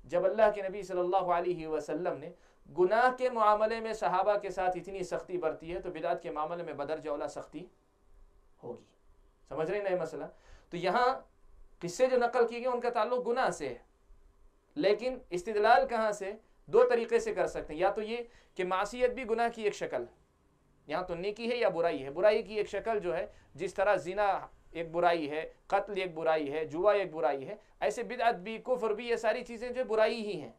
جب اللہ کے نبی صلی اللہ علیہ وسلم نے گناہ کے معاملے میں صحابہ کے ساتھ اتنی سختی برتی ہے تو بدعت کے معاملے میں بدرجہ اولا سختی ہوگی. سمجھ رہے ہیں نا یہ مسئلہ؟ تو یہاں قصے جو نقل کی گئے ان کا تعلق گناہ سے ہے، لیکن استدلال کہاں سے؟ دو طریقے سے کر سکتے ہیں. یا تو یہ کہ معصیت بھی گناہ کی ایک شکل ہے، یہاں تو نیکی ہے یا برائی ہے. برائی کی ایک شکل جو ہے، جس طرح زنا ایک برائی ہے، قتل ایک برائی ہے، جوا ایک برائی ہے، ایسے بدعت بھی، کفر بھی، یہ ساری چیزیں جو برائی ہی ہیں.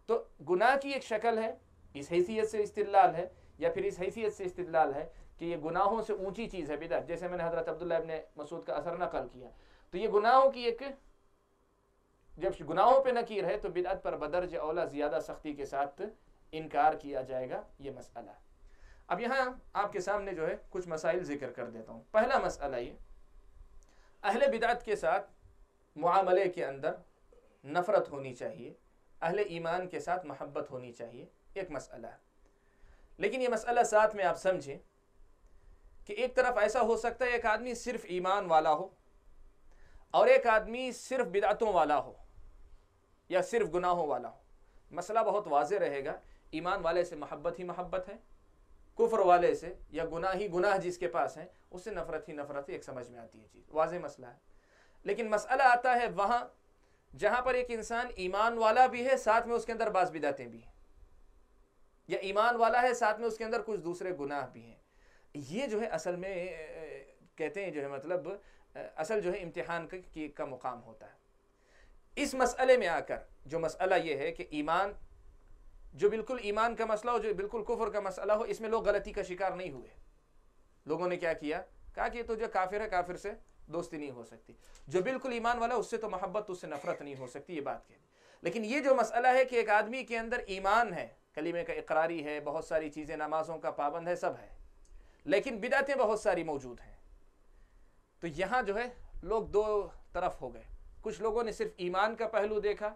تو گناہ کی ایک شکل ہے، اس حیثیت سے استدلال ہے، یا پھر اس حیثیت سے استدلال ہے کہ یہ گناہوں سے اونچی چیز ہے بدعت. جیسے میں نے حضرت عبداللہ ابن مسعود کا اثر نقل کیا، تو یہ گناہوں کی ایک، جب گناہوں پہ نکیر ہے تو بدعت پر بدرجہ اولا زیادہ سختی کے ساتھ انکار کیا جائے گا. یہ مسئلہ ہے. اب یہاں آپ کے سامنے جو ہے کچھ مسائل ذکر کر دیتا ہوں. پہلا مسئلہ یہ، اہل بدعت کے ساتھ معاملے کے اندر نفرت ہونی چاہیے، اہل ایمان کے ساتھ محبت ہونی چاہیے، ایک مسئلہ ہے. لیکن یہ مسئلہ ساتھ میں آپ سمجھیں کہ ایک طرف ایسا ہو سکتا ہے ایک آدمی صرف ایمان والا ہو اور ایک آدمی صرف بدعتوں والا ہو یا صرف گناہوں والا ہو. مسئلہ بہت واضح رہے گا، ایمان والے سے محبت ہی محبت ہے، کفر والے سے یا گناہ جس کے پاس ہیں اس سے نفرت ہی نفرت ہے، ایک سمجھ میں آتی ہے چیز، واضح مسئلہ ہے. لیکن مسئلہ آتا ہے وہاں جہاں پر ایک انسان ایمان والا بھی ہے، ساتھ میں اس کے اندر بعض بدعتیں بھی ہیں، یا ایمان والا ہے ساتھ میں اس کے اندر کچھ دوسرے گناہ بھی ہیں. یہ جو ہے اصل میں کہتے ہیں جو ہے مطلب اصل جو ہے امتحان کا مقام ہوتا ہے. اس مسئلے میں آ کر جو مسئلہ یہ ہے کہ ایمان جو بالکل ایمان کا مسئلہ ہو، جو بالکل کفر کا مسئلہ ہو، اس میں لوگ غلطی کا شکار نہیں ہوئے. لوگوں نے کیا کیا؟ کہا کہ تو جو کافر ہے کافر سے دوستی نہیں ہو سکتی، جو بالکل ایمان والا اس سے تو محبت، اس سے نفرت نہیں ہو سکتی، یہ بات کہہ دی. لیکن یہ جو مسئلہ ہے کہ ایک آدمی کے اندر ایمان ہے، کلمے کا اقراری ہے، بہت ساری چیزیں، نمازوں کا پابند ہے، سب ہے، لیکن بدعتیں بہت ساری موجود ہیں، تو یہاں جو ہے لوگ دو طرف ہو گئے. کچھ لوگوں نے صرف ایمان کا پہلو دیکھا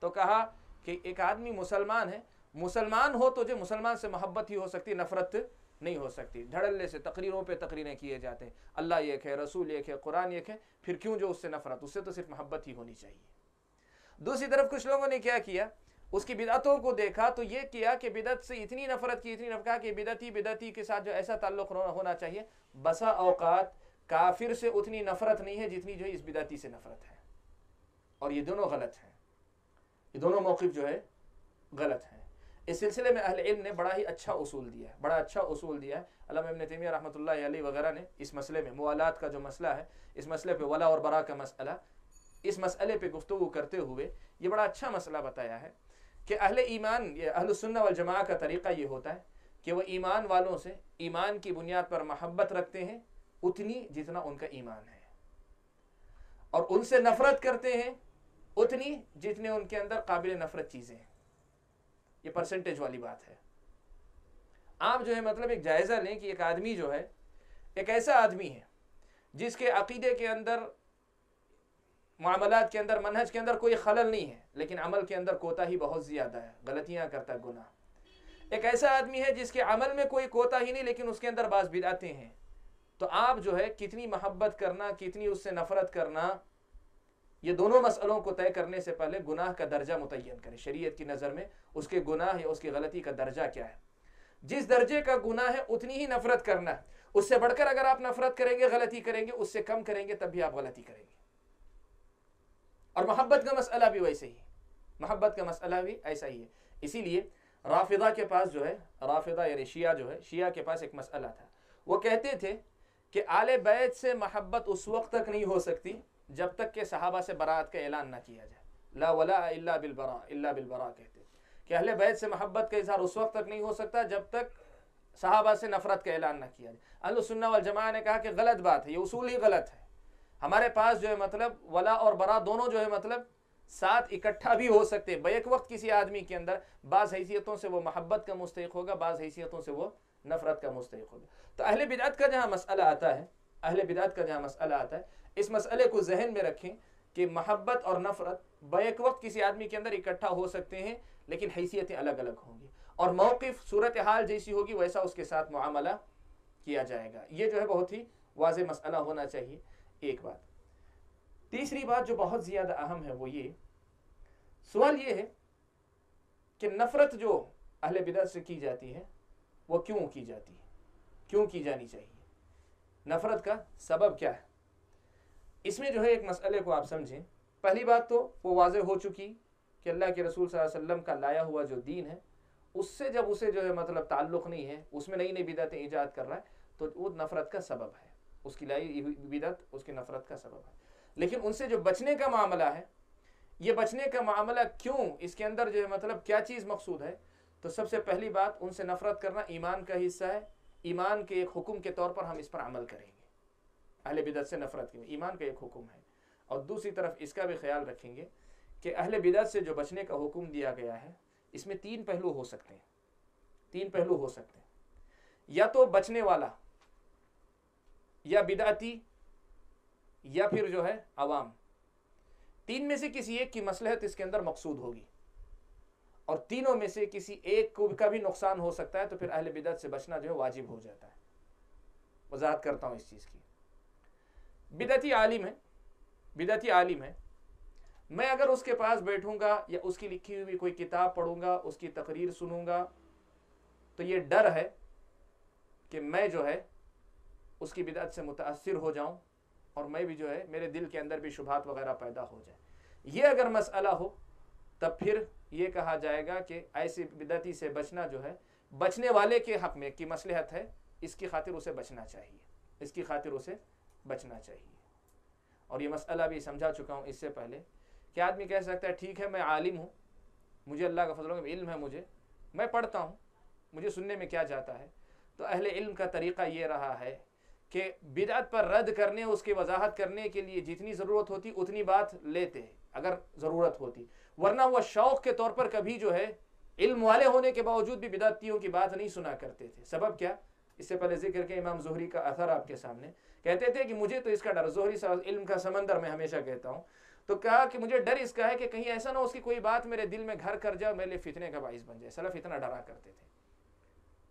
تو کہا کہ ایک آدمی مسلمان ہے، مسلمان ہو تو جو مسلمان سے محبت ہی ہو سکتی، نفرت نہیں ہو سکتی. دھڑلے سے تقریروں پہ تقریریں کیے جاتے ہیں، اللہ ایک ہے، رسول ایک ہے، قرآن ایک ہے، پھر کیوں جو اس سے نفرت؟ اس سے تو صرف محبت ہی ہونی چاہیے. دوسری طرف کچھ لوگوں نے کیا کیا؟ اس کی بدعتوں کو دیکھا تو یہ کیا کہ بدعت سے اتنی نفرت کی، اتنی نفرت کہ بدعتی کے ساتھ جو ایسا تعلق ہونا چاہیے. بسا اوقات کافر سے اتنی نفرت نہیں ہے جتنی جو ہے اس بدعتی سے نفرت ہے، اور یہ دونوں غلط ہیں، یہ دونوں موقف جو ہے غلط ہیں. اس سلسلے میں اہل علم نے بڑا ہی اچھا اصول دیا ہے، بڑا اچھا اصول دیا ہے. علامہ ابن تیمیہ رحمۃ اللہ علیہ وغیرہ نے اس مسئلے میں، موالات کا جو مسئلہ ہے، اس مسئلے پہ، ولا اور برا کا مسئلہ، اس مسئلے پہ گفتگو کرتے ہوئے یہ بڑا اچھا مسئلہ بتایا ہے کہ اہل ایمان، اہل السنہ والجماعہ کا طریقہ یہ ہوتا ہے کہ وہ ایمان والوں سے ایمان کی بنیاد پر محبت رکھتے ہیں اتنی جتنا ان کا ایمان ہے، اور ان سے نفرت کرتے ہیں اتنی جتنے ان کے اندر قابل نفرت چیزیں ہیں. یہ پرسنٹیج والی بات ہے. آپ جو ہے مطلب ایک جائزہ لیں کہ ایک آدمی جو ہے، ایک ایسا آدمی ہے جس کے عقیدے کے اندر، معاملات کے اندر، منہج کے اندر کوئی خلل نہیں ہے، لیکن عمل کے اندر کوتاہی بہت زیادہ ہے، غلطیاں کرتا ہے، گناہ. ایک ایسا آدمی ہے جس کے عمل میں کوئی کوتاہی نہیں لیکن اس کے اندر بعض بدعتیں ہیں. تو آپ جو ہے کتنی محبت کرنا، کتنی اس سے نفرت کرنا، یہ دونوں مسئلوں کو طے کرنے سے پہلے گناہ کا درجہ متعین کریں. شریعت کی نظر میں اس کے گناہ یا اس کی غلطی کا درجہ کیا ہے. جس درجے کا گناہ ہے اتنی ہی نفرت کرنا ہے. اس سے بڑھ کر اگر آپ نفرت کریں گے، غلطی کریں گے، اس سے کم کریں گے تب بھی آپ غلطی کریں گے. اور محبت کا مسئلہ بھی ویسے ہی، محبت کا مسئلہ بھی ایسا ہی ہے. اسی لیے رافضہ کے پاس جو ہے، رافضہ یعنی شیعہ جو ہے، شیعہ کے پاس ایک مسئلہ تھا. وہ کہتے تھے کہ آل بیت سے محبت اس وقت تک نہیں ہو سکتی جب تک کہ صحابہ سے برات کا اعلان نہ کیا جائے. لا ولا الا بالبراء، الا بالبراء کہتے ہیں کہ اہل بیت سے محبت کا اظہار اس وقت تک نہیں ہو سکتا جب تک صحابہ سے نفرت کا اعلان نہ کیا جائے. اہل سنہ والجماعہ نے کہا کہ غلط بات ہے، یہ اصول ہی غلط ہے. ہمارے پاس جو ہے مطلب ولا اور برا دونوں جو ہے مطلب ساتھ اکٹھا بھی ہو سکتے ہیں. بیک وقت کسی آدمی کے اندر بعض حیثیتوں سے وہ محبت کا مستحق ہوگا، بعض حیثیتوں سے وہ نفرت کا مستحق ہوگا. تو اہل بدعت کا جہاں مسئلہ آتا ہے، اہل بدعت کا جہاں مسئلہ آتا ہے، اس مسئلے کو ذہن میں رکھیں کہ محبت اور نفرت بیک وقت کسی آدمی کے اندر اکٹھا ہو سکتے ہیں لیکن حیثیتیں الگ الگ ہوں گی، اور موقف، صورتحال جیسی ہوگی ویسا اس کے ساتھ معاملہ کیا جائے گا. یہ جو ہے بہت ہی واضح مسئلہ ہونا چاہیے. ایک بات. تیسری بات جو بہت زیادہ اہم ہے وہ یہ سوال یہ ہے کہ نفرت جو اہل بدعت سے کی جاتی ہے وہ کیوں کی جاتی ہے، کیوں کی جانی چاہیے، نفرت کا سبب کیا ہے. اس میں جو ہے ایک مسئلے کو آپ سمجھیں. پہلی بات تو وہ واضح ہو چکی کہ اللہ کے رسول صلی اللہ علیہ وسلم کا لایا ہوا جو دین ہے اس سے جب اسے جو ہے مطلب تعلق نہیں ہے، اس میں نئی نئی بدعتیں ایجاد کر رہا ہے تو وہ نفرت کا سبب ہے. اس کی لائی بدعت اس کی نفرت کا سبب ہے. لیکن ان سے جو بچنے کا معاملہ ہے، یہ بچنے کا معاملہ کیوں، اس کے اندر جو ہے مطلب کیا چیز مقصود ہے. تو سب سے پہلی بات، ان سے نفرت کرنا ایمان کا حصہ ہے. ایمان کے ایک حکم کے طور پر ہم اس پر عمل کریں گے. اہل بدعت سے نفرت کی ایمان کا ایک حکم ہے. اور دوسری طرف اس کا بھی خیال رکھیں گے کہ اہل بدعت سے جو بچنے کا حکم دیا گیا ہے اس میں تین پہلو ہو سکتے ہیں. تین پہلو ہو سکتے ہیں. یا تو بچنے والا، یا بدعتی، یا پھر جو ہے عوام. تین میں سے کسی ایک کی مصلحت اس کے اندر مقصود ہوگی، اور تینوں میں سے کسی ایک کو کا بھی نقصان ہو سکتا ہے. تو پھر اہل بدعت سے بچنا جو ہے واجب ہو جاتا ہے. وضاحت کرتا ہوں اس چیز کی. بدعتی عالم ہے، بدعتی عالم ہے، میں اگر اس کے پاس بیٹھوں گا یا اس کی لکھی ہوئی کوئی کتاب پڑھوں گا، اس کی تقریر سنوں گا، تو یہ ڈر ہے کہ میں جو ہے اس کی بدعت سے متاثر ہو جاؤں اور میں بھی جو ہے میرے دل کے اندر بھی شبہات وغیرہ پیدا ہو جائے. یہ اگر مسئلہ ہو تب پھر یہ کہا جائے گا کہ ایسی بدعتی سے بچنا جو ہے بچنے والے کے حق میں کی مصلحت ہے، اس کی خاطر اسے بچنا چاہیے، اس کی خاطر اسے بچنا چاہیے. اور یہ مسئلہ بھی سمجھا چکا ہوں اس سے پہلے کہ آدمی کہہ سکتا ہے ٹھیک ہے میں عالم ہوں، مجھے اللہ کا فضل و علم ہے، میں پڑھتا ہوں، مجھے سننے میں کیا جاتا ہے. تو اہل علم کا طریقہ یہ رہا ہے کہ بدعت پر رد کرنے، اس کی وضاحت کرنے کے لیے جتنی ضرورت ہوتی اتنی بات لیتے ہیں اگر ضرورت ہوتی، ورنہ وہ شوق کے طور پر کبھی جو ہے علم والے ہونے کے باوجود بھی بدعتیوں کی بات نہیں سنا کرتے تھے. سبب کیا؟ اس سے پہلے ذکر کے امام زہری کا اثر آپ کے سامنے، کہتے تھے کہ مجھے تو اس کا ڈر، زہری صاحب علم کا سمندر میں ہمیشہ کہتا ہوں، تو کہا کہ مجھے ڈر اس کا ہے کہ کہیں ایسا نہ اس کی کوئی بات میرے دل میں گھر کر جائے، میرے لیے فتنے کا باعث بن جائے. سلف اتنا ڈرا کرتے تھے.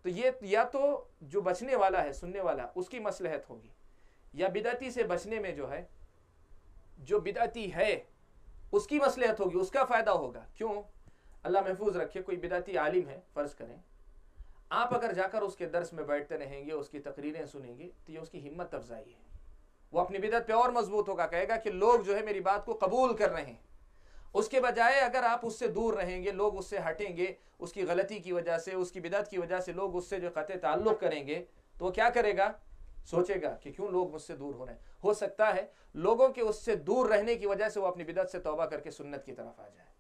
تو یہ یا تو جو بچنے والا ہے، سننے والا، اس کی مصلحت ہوگی، یا بدعتی سے بچنے میں جو ہے جو بدعتی ہے اس کی مصلحت ہوگی، اس کا فائدہ ہوگا. کیوں؟ اللہ محفوظ رکھے، کوئی بدعتی عالم ہے فرض کریں، آپ اگر جا کر اس کے درس میں بیٹھتے رہیں گے، اس کی تقریریں سنیں گے، تو یہ اس کی ہمت افزائی ہے، وہ اپنی بدعت پہ اور مضبوط ہوگا، کہے گا کہ لوگ جو ہے میری بات کو قبول کر رہے ہیں. اس کے بجائے اگر آپ اس سے دور رہیں گے، لوگ اس سے ہٹیں گے، اس کی غلطی کی وجہ سے، اس کی بدعت کی وجہ سے لوگ اس سے جو قطع تعلق کریں گے، تو وہ کیا کرے گا؟ سوچے گا کہ کیوں لوگ مجھ سے دور ہو رہے ہیں. ہو سکتا ہے لوگوں کے اس سے دور رہنے کی وجہ سے وہ اپنی بدعت سے توبہ کر کے سنت کی طرف آ جائے.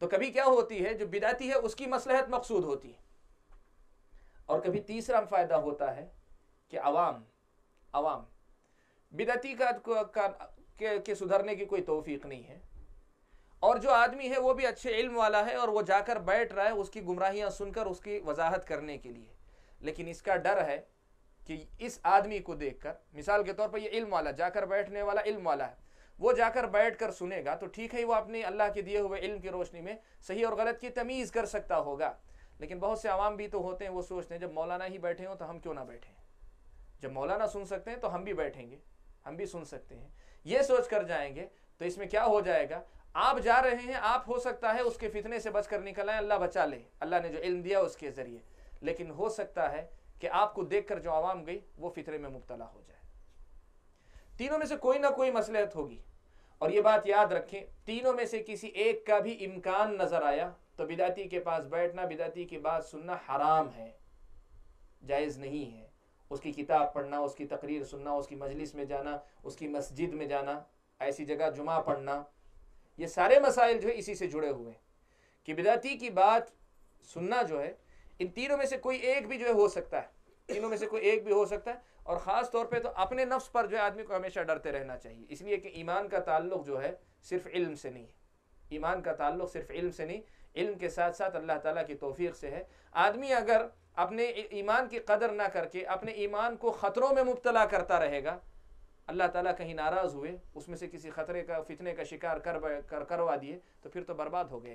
تو کبھی کیا ہوتی ہے، جو بدعتی ہے اس کی مصلحت مقصود ہوتی ہے. اور کبھی تیسرا فائدہ ہوتا ہے کہ عوام بدعتی کے سدھرنے کی کوئی توفیق نہیں ہے، اور جو آدمی ہے وہ بھی اچھے علم والا ہے اور وہ جا کر بیٹھ رہا ہے اس کی گمراہیاں سن کر اس کی وضاحت کرنے کے لیے، لیکن اس کا ڈر ہے کہ اس آدمی کو دیکھ کر، مثال کے طور پر یہ علم والا جا کر بیٹھنے والا علم والا ہے، وہ جا کر بیٹھ کر سنے گا تو ٹھیک ہے، وہ اپنے اللہ کے دیے ہوئے علم کی روشنی میں صحیح اور غلط کی تمیز کر سکتا ہوگا. لیکن بہت سے عوام بھی تو ہوتے ہیں، وہ سوچتے ہیں جب مولانا ہی بیٹھے ہوں تو ہم کیوں نہ بیٹھیں، جب مولانا سن سکتے ہیں تو ہم بھی بیٹھیں گے، ہم بھی سن سکتے ہیں. یہ سوچ کر جائیں گے تو اس میں کیا ہو جائے گا، آپ جا رہے ہیں، آپ ہو سکتا ہے اس کے فتنے سے بچ کر نکل آئیں، اللہ بچا لے، اللہ نے جو علم دیا اس کے ذریعے، لیکن ہو سکتا ہے کہ آپ کو دیکھ کر جو عوام گئی وہ فتنے میں مبتلا ہو جائے. تینوں میں سے کوئی نہ کوئی مصلحت ہوگی. اور یہ بات یاد رکھیں، تینوں میں سے کسی ایک کا بھی امکان نظر آیا تو بدعتی کے پاس بیٹھنا، بدعتی کی بات سننا حرام ہے، جائز نہیں ہے. اس کی کتاب پڑھنا، اس کی تقریر سننا، اس کی مجلس میں جانا، اس کی مسجد میں جانا، ایسی جگہ جمعہ پڑھنا، یہ سارے مسائل جو ہے اسی سے جڑے ہوئے ہیں کہ بدعتی کی بات سننا جو ہے، ان تینوں میں سے کوئی ایک بھی جو ہے ہو سکتا ہے، تینوں میں سے کوئی ایک بھی ہو سکتا ہے. اور خاص طور پہ تو اپنے نفس پر جو ہے آدمی کو ہمیشہ ڈرتے رہنا چاہیے، اس لیے کہ ایمان کا تعلق جو ہے صرف علم سے نہیں ہے، ایمان کا تعلق صرف علم سے نہیں، علم کے ساتھ ساتھ اللہ تعالیٰ کی توفیق سے ہے. آدمی اگر اپنے ایمان کی قدر نہ کر کے اپنے ایمان کو خطروں میں مبتلا کرتا رہے گا، اللہ تعالیٰ کہیں ناراض ہوئے، اس میں سے کسی خطرے کا، فتنے کا شکار کروا دیے، تو پھر تو برباد ہو گیا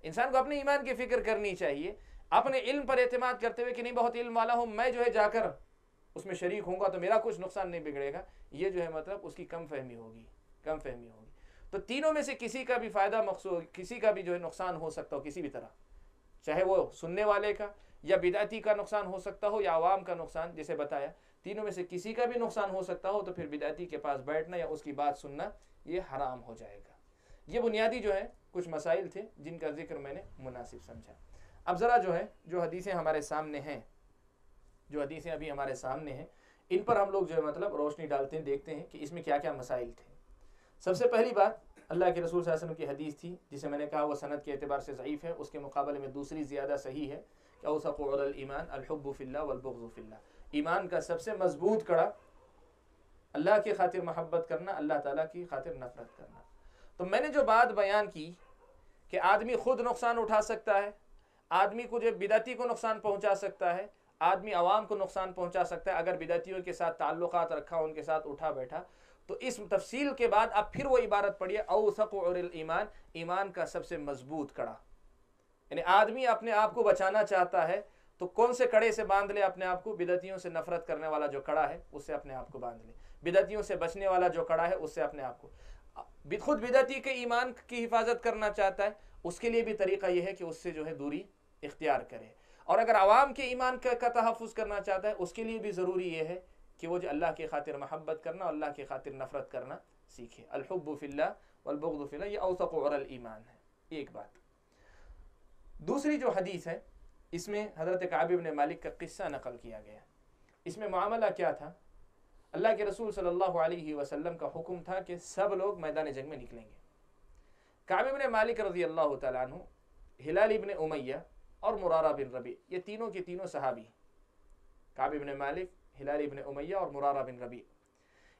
انسان کو اپنے ایمان کی فکر کرنی چاہیے، اپنے علم پر اعتماد کرتے ہوئے کہ نہیں بہت علم والا ہوں، میں جو ہے جا کر اس میں شریک ہوں گا تو میرا کچھ نقصان نہیں بگڑے گا. یہ جو ہے مطلب اس کی کم فہمی ہوگی. تو تینوں میں سے کسی کا بھی فائدہ مقصود، کسی کا بھی جو ہے نقصان ہو سکتا ہو کسی بھی طرح، چاہے وہ سننے والے کا یا بدعتی کا نقصان ہو سکتا ہو یا عوام کا نقصان، جیسے بتایا تینوں میں سے کسی کا بھی نقصان ہو سکتا ہو، تو پھر بدعتی کے پاس بیٹھنا یا اس کی بات سننا یہ حرام ہو جائے گا. یہ بنیادی جو ہے کچھ مسائل تھے جن کا ذکر میں نے مناسب سمجھا. اب ذرا جو ہے جو حدیثیں ہمارے سامنے ہیں، جو حدیثیں ابھی ہمارے سامنے ہیں، ان پر ہم لوگ جو ہے مطلب روشنی ڈالتے ہیں، دیکھتے ہیں کہ اس میں کیا کیا مسائل تھے. سب سے پہلی بات اللہ کے رسول صلی اللہ علیہ وسلم کی حدیث تھی، جسے میں نے کہا وہ سند کے اعتبار سے ضعیف ہے، اس کے مقابلے میں دوسری زیادہ صحیح ہے کہ اوثق علی الایمان الحب فی اللہ والبغض فی اللہ. ایمان کا سب سے مضبوط کڑا اللہ کی خاطر محبت کرنا، اللہ تعالیٰ کی خاطر نفرت کرنا. تو میں نے جو بات بیان کی کہ آدمی خود نقصان اٹھا سکتا ہے، آدمی کو جو بدعتی کو نقصان پہنچا سکتا ہے، آدمی عوام کو نقصان پہنچا سکتا ہے اگر بدعتیوں کے ساتھ تعلقات رکھا، ان کے ساتھ اٹھا بیٹھا. تو اس تفصیل کے بعد اب پھر وہ عبارت پڑھیے اوثق علی الایمان، ایمان کا سب سے مضبوط کڑا. یعنی آدمی اپنے آپ کو بچانا چاہتا ہے تو کون سے کڑے سے باندھ لے اپنے آپ کو؟ بدعتیوں سے نفرت کرنے والا جو کڑا ہے اس سے اپنے آپ کو باندھ لے، بدعتیوں سے بچنے والا جو کڑا ہے اس سے اپنے آپ کو. خود بدعتی کے ایمان کی حفاظت کرنا چاہتا ہے، اس کے لیے بھی طریقہ یہ ہے کہ اس سے جو ہے دوری اختیار کرے. اور اگر عوام کے ایمان کا تحفظ کرنا چاہتا ہے اس کے لیے بھی ضروری یہ ہے کہ وہ جو اللہ کی خاطر محبت کرنا اور اللہ کی خاطر نفرت کرنا سیکھے. الحب فی اللہ والبغض فی اللہ، یہ اوثق عرى الایمان ہے. ایک بات. دوسری جو حدیث ہے اس میں حضرت کعب بن مالک کا قصہ نقل کیا گیا. اس میں معاملہ کیا تھا؟ اللہ کے رسول صلی اللہ علیہ وسلم کا حکم تھا کہ سب لوگ میدان جنگ میں نکلیں گے. کعب بن مالک رضی اللہ تعالیٰ عنہ، ہلال ابن امیہ اور مرارہ بن ربیع، یہ تینوں کے تینوں صحابی. کعب بن مالک، ہلال ابن امیہ اور مرارہ بن ربیع،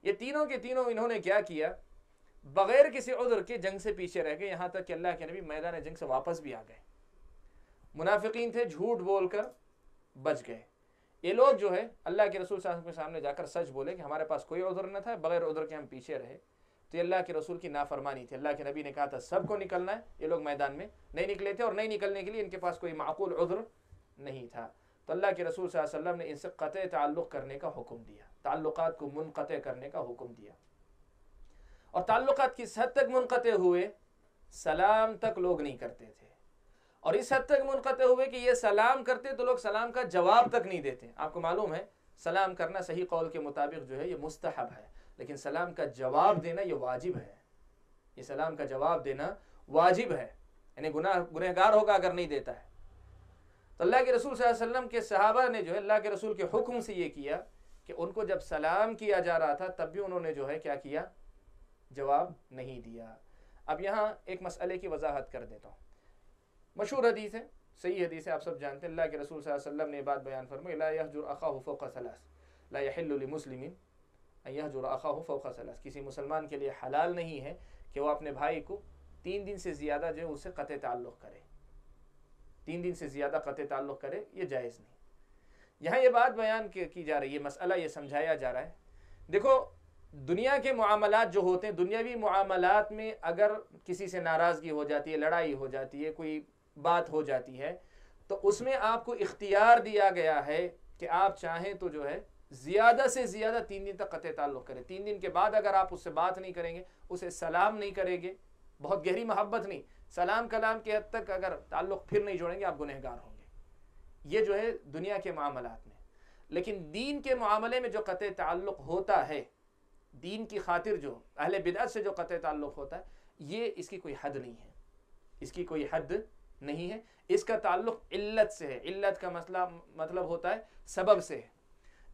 یہ تینوں کے تینوں انہوں نے کیا کیا؟ بغیر کسی عذر کے جنگ سے پیچھے رہ گئے، یہاں تک کہ اللہ کے نبی میدان جنگ سے واپس بھی آ گئے. منافقین تھے، جھوٹ بول کر بچ گئے. یہ لوگ جو ہے اللہ کے رسول صلی اللہ علیہ وسلم کے سامنے جا کر سچ بولے کہ ہمارے پاس کوئی عذر نہ تھا، بغیر عذر کے ہم پیچھے رہے. تو یہ اللہ کے رسول کی نافرمانی تھی. اللہ کے نبی نے کہا تھا سب کو نکلنا ہے، یہ لوگ میدان میں نہیں نکلے تھے اور نہیں نکلنے کے لیے ان کے پاس کوئی معقول عذر نہیں تھا. تو اللہ کے رسول صلی اللہ علیہ وسلم نے ان سے قطع تعلق کرنے کا حکم دیا، تعلقات کو منقطع کرنے کا حکم دیا. اور تعلقات کس حد تک منقطع ہوئے؟ سلام تک لوگ نہیں کرتے تھے. اور اس حد تک منقطع ہوئے کہ یہ سلام کرتے تو لوگ سلام کا جواب تک نہیں دیتے. آپ کو معلوم ہے سلام کرنا صحیح قول کے مطابق جو ہے یہ مستحب ہے، لیکن سلام کا جواب دینا یہ واجب ہے. یہ سلام کا جواب دینا واجب ہے، یعنی گنہگار ہوگا اگر نہیں دیتا ہے. تو اللہ کے رسول صلی اللہ علیہ وسلم کے صحابہ نے جو ہے اللہ کے رسول کے حکم سے یہ کیا کہ ان کو جب سلام کیا جا رہا تھا تب بھی انہوں نے جو ہے کیا کیا؟ جواب نہیں دیا. اب یہاں ایک مسئلے کی وضاحت کر دیتا ہوں. مشہور حدیث ہے، صحیح حدیث ہے، آپ سب جانتے ہیں. اللہ کے رسول صلی اللہ علیہ وسلم نے بات بیان فرمائی، لا يهجر اخاه فوق ثلاث، لا يحل لمسلم ان يهجر اخاه فوق ثلاث. کسی مسلمان کے لیے حلال نہیں ہے کہ وہ اپنے بھائی کو 3 دن سے زیادہ جو ہے اس سے قطع تعلق کرے. 3 دن سے زیادہ قطع تعلق کرے یہ جائز نہیں. یہاں یہ بات بیان کی جا رہی ہے، مسئلہ یہ سمجھایا جا رہا ہے. دیکھو دنیا کے معاملات جو ہوتے ہیں، دنیاوی معاملات میں اگر کسی سے ناراضگی ہو جاتی ہے، لڑائی ہو جاتی ہے، کوئی بات ہو جاتی ہے، تو اس میں آپ کو اختیار دیا گیا ہے کہ آپ چاہیں تو جو ہے زیادہ سے زیادہ 3 دن تک قطع تعلق کریں. 3 دن کے بعد اگر آپ اس سے بات نہیں کریں گے، اسے سلام نہیں کریں گے، بہت گہری محبت نہیں، سلام کلام کے حد تک اگر تعلق پھر نہیں جوڑیں گے آپ گنہگار ہوں گے. یہ جو ہے دنیا کے معاملات میں. لیکن دین کے معاملے میں جو قطع تعلق ہوتا ہے، دین کی خاطر جو اہل بدعت سے جو قطع تعلق ہوتا ہے، یہ اس کی کوئی حد نہیں ہے. اس کی کوئی حد نہیں ہے. اس کا تعلق علت سے ہے. علت کا مطلب ہوتا ہے سبب سے ہے.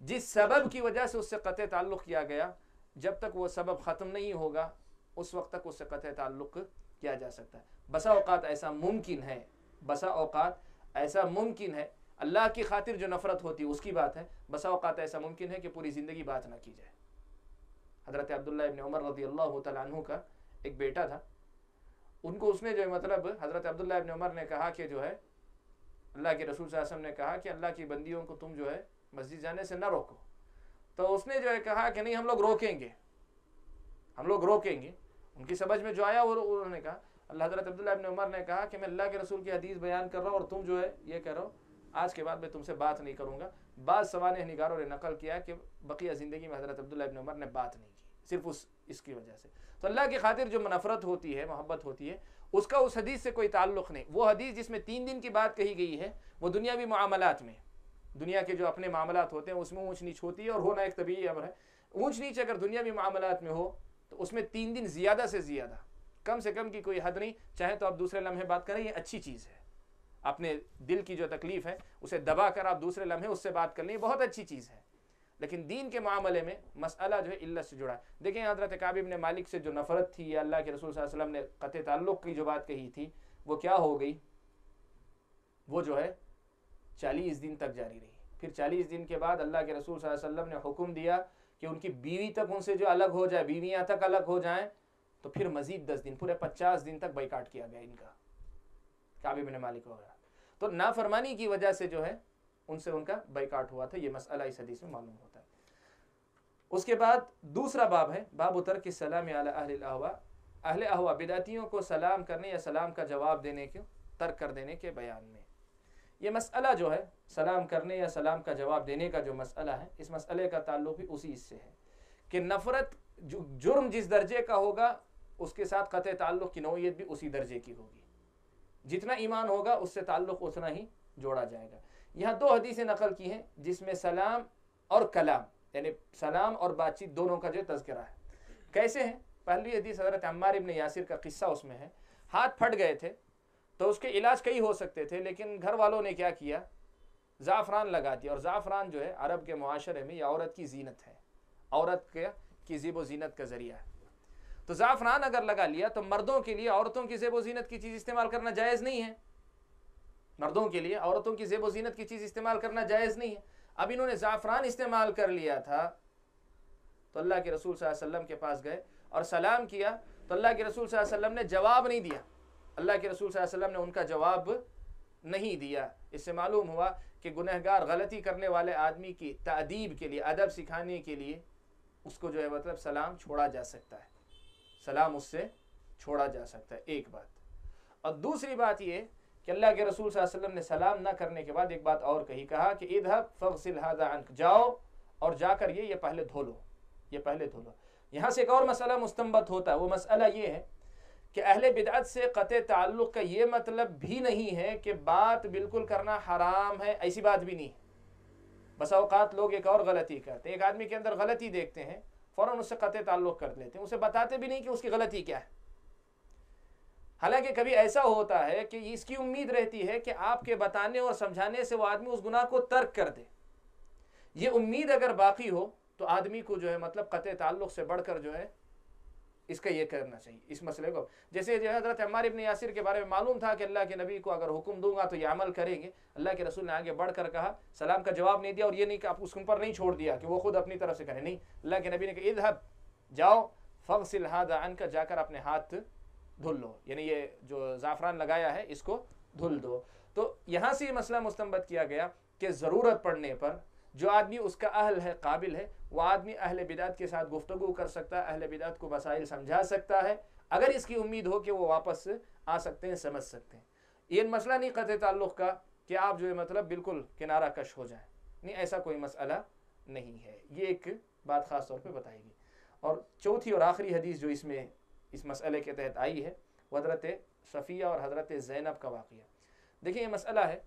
جس سبب کی وجہ سے اس سے قطع تعلق کیا گیا، جب تک وہ سبب ختم نہیں ہوگا اس وقت تک اس سے قطع تعلق کیا جا سکتا ہے. بسا اوقات ایسا ممکن ہے، بسا اوقات ایسا ممکن ہے، اللہ کی خاطر جو نفرت ہوتی ہے اس کی بات ہے. بسا اوقات ایسا ممکن ہے کہ پوری زندگی بات نہ کی جائے. حضرت عبداللہ ابن عمر رضی اللہ تعالیٰ عنہ کا ایک بیٹا تھا. ان کو اس نے جو ہے مطلب حضرت عبداللہ ابن عمر نے کہا کہ جو ہے اللہ کے رسول صلی اللہ علیہ وسلم نے کہا کہ اللہ کی بندیوں کو تم جو ہے مسجد جانے سے نہ روکو. تو اس نے جو ہے کہا کہ نہیں، ہم لوگ روکیں گے، ہم لوگ روکیں گے. ان کی سمجھ میں جو آیا انہوں نے کہا، اللہ حضرت عبداللہ ابن عمر نے کہا کہ میں اللہ کے رسول کی حدیث بیان کر رہا ہوں اور تم جو ہے یہ کہہ رہا ہو آج کے بعد میں تم سے بات نہیں کروں گا. بعض سوانح نگاروں نے نقل کیا کہ بقیہ زندگی میں حضرت عبداللہ ابن عمر نے بات نہیں کی، صرف اس کی وجہ سے. تو اللہ کی خاطر جو نفرت ہوتی ہے، محبت ہوتی ہے، اس کا اس حدیث سے کوئی تعلق نہیں. وہ حدیث جس میں 3 دن کی بات کہی گئی ہے وہ دنیاوی معاملات میں، دنیا کے جو اپنے معاملات ہوتے ہیں اس میں اونچ نیچ ہوتی ہے اور ہونا ایک طبیعی امر ہے. اونچ نیچ اگر دنیاوی معاملات میں ہو تو اس میں 3 دن زیادہ سے زیادہ، کم سے کم کی کوئی حد نہیں. چاہے تو آپ دوسرے لمحے بات کریں، یہ اچھی چیز ہے. اپنے دل کی جو تکلیف ہے اسے دبا کر آپ دوسرے لمحے اس سے بات کر لیں، یہ بہت اچھی چیز ہے. لیکن دین کے معاملے میں مسئلہ جو ہے علت سے جڑا ہے. دیکھیں حضرت کعب بن مالک سے جو نفرت تھی یا اللہ کے رسول صلی اللہ علیہ وسلم نے قطع تعلق کی جو بات کہی تھی وہ کیا ہو گئی؟ وہ جو ہے 40 دن تک جاری رہی. پھر 40 دن کے بعد اللہ کے رسول صلی اللہ علیہ وسلم نے حکم دیا کہ ان کی بیوی تک ان سے جو الگ ہو جائے، بیویاں تک الگ ہو جائیں. تو پھر مزید 10 دن، پورے 50 دن تک بائیکاٹ کیا گیا ان کا، کعب بن مالک وغیرہ. تو نافرمانی کی وجہ سے جو ہے ان سے ان کا بائیکاٹ ہوا تھا. یہ مسئلہ اس حدیث میں معلوم ہوتا ہے. اس کے بعد دوسرا باب ہے باب ترک السلام علی اہل الاہواء. اہل اہواء بدعتیوں کو سلام کرنے یا سلام کا جواب دینے کے ترک کر دینے کے بیان میں. یہ مسئلہ جو ہے سلام کرنے یا سلام کا جواب دینے کا جو مسئلہ ہے، اس مسئلے کا تعلق بھی اسی سے ہے کہ نفرت جرم جس درجے کا ہوگا اس کے ساتھ قطع تعلق کی نوعیت بھی اسی درجے کی ہوگی. جتنا ایمان ہوگا اس سے تعلق اتنا ہی جوڑا جائے گا. یہاں دو حدیثیں نقل کی ہیں جس میں سلام اور کلام یعنی سلام اور بات چیت دونوں کا جو تذکرہ ہے. کیسے ہیں؟ پہلی حدیث حضرت عمار ابن یاسر کا قصہ اس میں ہے. ہاتھ پھٹ گئے تھے تو اس کے علاج کئی ہو سکتے تھے، لیکن گھر والوں نے کیا کیا؟ زعفران لگا دیا. اور زعفران جو ہے عرب کے معاشرے میں یہ عورت کی زینت ہے، عورت کی زیب و زینت کا ذریعہ ہے. تو زعفران اگر لگا لیا تو مردوں کے لیے عورتوں کی زیب و زینت کی چیز استعمال کرنا جائز نہیں ہے. مردوں کے لیے عورتوں کی زیب و زینت کی چیز استعمال کرنا جائز نہیں ہے. اب انہوں نے زعفران استعمال کر لیا تھا تو اللہ کے رسول صلی اللہ علیہ وسلم کے پاس گئے اور سلام کیا تو اللہ کے رسول صلی اللہ علیہ وسلم نے جواب نہیں دیا. اللہ کے رسول صلی اللہ علیہ وسلم نے ان کا جواب نہیں دیا. اس سے معلوم ہوا کہ گنہگار غلطی کرنے والے آدمی کی تأدیب کے لیے، ادب سکھانے کے لیے اس کو جو ہے مطلب سلام چھوڑا جا سکتا ہے، سلام اس سے چھوڑا جا سکتا ہے. ایک بات. اور دوسری بات یہ کہ اللہ کے رسول صلی اللہ علیہ وسلم نے سلام نہ کرنے کے بعد ایک بات اور کہی، کہا کہ اذهب فاغسل هذا عنك، جاؤ اور جا کر یہ پہلے دھو لو، یہ پہلے دھو لو. یہاں سے ایک اور مسئلہ مستنبط ہوتا ہے. وہ مسئلہ یہ ہے کہ اہل بدعت سے قطع تعلق کا یہ مطلب بھی نہیں ہے کہ بات بالکل کرنا حرام ہے، ایسی بات بھی نہیں. بس اوقات لوگ ایک اور غلطی کرتے ہیں، ایک آدمی کے اندر غلطی دیکھتے ہیں فوراً اس سے قطع تعلق کر لیتے ہیں، اسے بتاتے بھی نہیں کہ اس کی غلطی کیا ہے. حالانکہ کبھی ایسا ہوتا ہے کہ اس کی امید رہتی ہے کہ آپ کے بتانے اور سمجھانے سے وہ آدمی اس گناہ کو ترک کر دے. یہ امید اگر باقی ہو تو آدمی کو جو ہے مطلب قطع تعلق سے بڑھ کر جو ہے اس کا یہ کرنا چاہیے اس مسئلے کو. جیسے جو حضرت عمار ابن یاسر کے بارے میں معلوم تھا کہ اللہ کے نبی کو اگر حکم دوں گا تو یہ عمل کریں گے. اللہ کے رسول نے آگے بڑھ کر کہا، سلام کا جواب نہیں دیا اور یہ نہیں کہ آپ اس پر نہیں چھوڑ دیا کہ وہ خود اپنی طرف سے کریں. نہیں، اللہ کے نبی نے کہا اذهب، جاؤ، فاغسل هذا عنك، جا کر اپنے ہاتھ دھل لو، یعنی یہ جو زعفران لگایا ہے اس کو دھل دو. تو یہاں سے یہ مسئلہ مستنبط کیا گیا کہ ضرورت پڑنے پر جو آدمی اس کا اہل ہے، قابل ہے، وہ آدمی اہل بدعت کے ساتھ گفتگو کر سکتا ہے، اہل بدعت کو مسائل سمجھا سکتا ہے اگر اس کی امید ہو کہ وہ واپس آ سکتے ہیں، سمجھ سکتے ہیں. یہ مسئلہ نہیں قطع تعلق کا کہ آپ جو ہے مطلب بالکل کنارہ کش ہو جائیں، نہیں، ایسا کوئی مسئلہ نہیں ہے. یہ ایک بات خاص طور پہ بتائے گی. اور چوتھی اور آخری حدیث جو اس میں اس مسئلے کے تحت آئی ہے وہ حضرت صفیہ اور حضرت زینب کا واقعہ. دیکھیں یہ مسئلہ ہے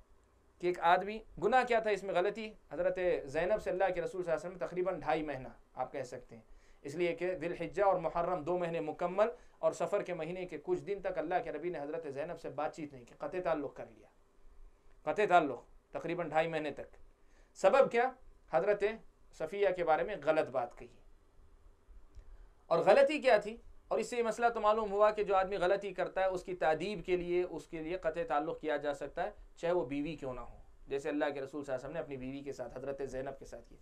کہ ایک آدمی، گناہ کیا تھا اس میں؟ غلطی. حضرت زینب سے اللہ کے رسول صلی اللہ علیہ وسلم تقریباً 2.5 مہینہ آپ کہہ سکتے ہیں، اس لیے کہ ذی الحجہ اور محرم 2 مہینے مکمل اور سفر کے مہینے کے کچھ دن تک اللہ کے نبی نے حضرت زینب سے بات چیت نہیں کی، قطع تعلق کر لیا. قطع تعلق تقریباً 2.5 مہینے تک. سبب کیا؟ حضرت صفیہ کے بارے میں غلط بات کہی. اور غلطی کیا تھی؟ اور اس سے یہ مسئلہ تو معلوم ہوا کہ جو آدمی غلطی کرتا ہے اس کی تادیب کے لیے اس کے لیے قطع تعلق کیا جا سکتا ہے، چاہے وہ بیوی کیوں نہ ہو، جیسے اللہ کے رسول صلی اللہ علیہ وسلم نے اپنی بیوی کے ساتھ، حضرت زینب کے ساتھ کیا.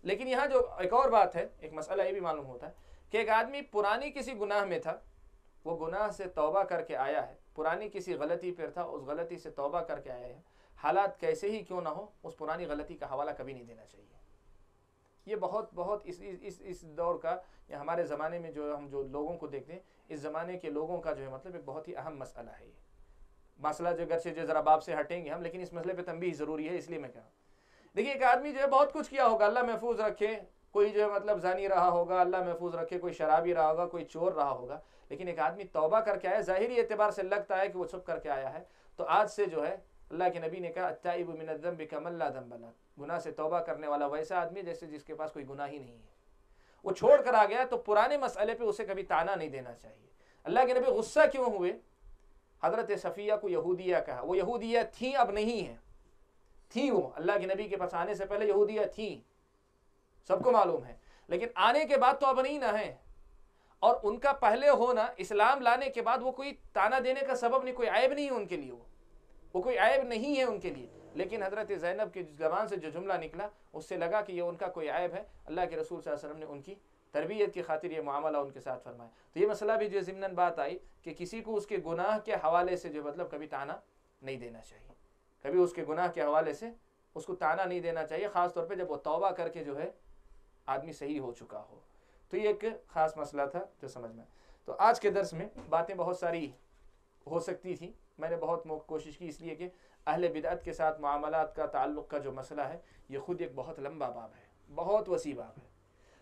لیکن یہاں جو ایک اور بات ہے، ایک مسئلہ یہ بھی معلوم ہوتا ہے کہ ایک آدمی پرانی کسی گناہ میں تھا، وہ گناہ سے توبہ کر کے آیا ہے، پرانی کسی غلطی پر تھا، اس غلطی سے توبہ کر کے آیا ہے، حالات کیسے ہی کیوں نہ ہو اس پرانی غلطی کا حوالہ کبھی نہیں دینا چاہیے. یہ بہت اس دور کا یا ہمارے زمانے میں جو ہم جو لوگوں کو دیکھتے ہیں، اس زمانے کے لوگوں کا جو ہے مطلب ایک بہت ہی اہم مسئلہ ہے. یہ مسئلہ جو گرچہ جو ذرا باب سے ہٹیں گے ہم، لیکن اس مسئلے پہ تنبیہ ضروری ہے، اس لیے میں کہا. دیکھیے ایک آدمی جو ہے بہت کچھ کیا ہوگا، اللہ محفوظ رکھے، کوئی جو ہے مطلب زانی رہا ہوگا، اللہ محفوظ رکھے، کوئی شرابی رہا ہوگا، کوئی چور رہا ہوگا، لیکن ایک آدمی توبہ کر کے آیا، ظاہری اعتبار سے لگتا ہے کہ وہ چھپ کر کے آیا ہے، تو آج سے جو ہے اللہ کے نبی نے کہا التائب من الذنب کمن لا ذنب له، گناہ سے توبہ کرنے والا ویسا آدمی جیسے جس کے پاس کوئی گناہ ہی نہیں ہے. وہ چھوڑ کر آ گیا تو پرانے مسئلے پہ اسے کبھی تانا نہیں دینا چاہیے. اللہ کے نبی غصہ کیوں ہوئے؟ حضرت صفیہ کو یہودیہ کہا، وہ یہودیہ تھیں، اب نہیں ہیں، تھیں وہ اللہ کے نبی کے پاس آنے سے پہلے یہودیہ تھیں، سب کو معلوم ہے، لیکن آنے کے بعد تو اب نہیں نہ ہیں. اور ان کا پہلے ہونا اسلام لانے کے بعد وہ کوئی تانا دینے کا سبب نہیں، کوئی عیب نہیں ہے ان کے لیے، وہ کوئی عیب نہیں ہے ان کے لیے. لیکن حضرت زینب کی زبان سے جو جملہ نکلا اس سے لگا کہ یہ ان کا کوئی عیب ہے. اللہ کے رسول صلی اللہ علیہ وسلم نے ان کی تربیت کی خاطر یہ معاملہ ان کے ساتھ فرمایا. تو یہ مسئلہ بھی جو ضمناً بات آئی کہ کسی کو اس کے گناہ کے حوالے سے جو مطلب کبھی تانا نہیں دینا چاہیے، کبھی اس کے گناہ کے حوالے سے اس کو تانا نہیں دینا چاہیے، خاص طور پہ جب وہ توبہ کر کے جو ہے آدمی صحیح ہو چکا ہو. تو یہ ایک خاص مسئلہ تھا جو سمجھ میں. تو آج کے درس میں باتیں بہت ساری ہو سکتی تھیں، میں نے بہت کوشش کی، اس لیے کہ اہل بدعت کے ساتھ معاملات کا تعلق کا جو مسئلہ ہے یہ خود ایک بہت لمبا باب ہے، بہت وسیع باب ہے.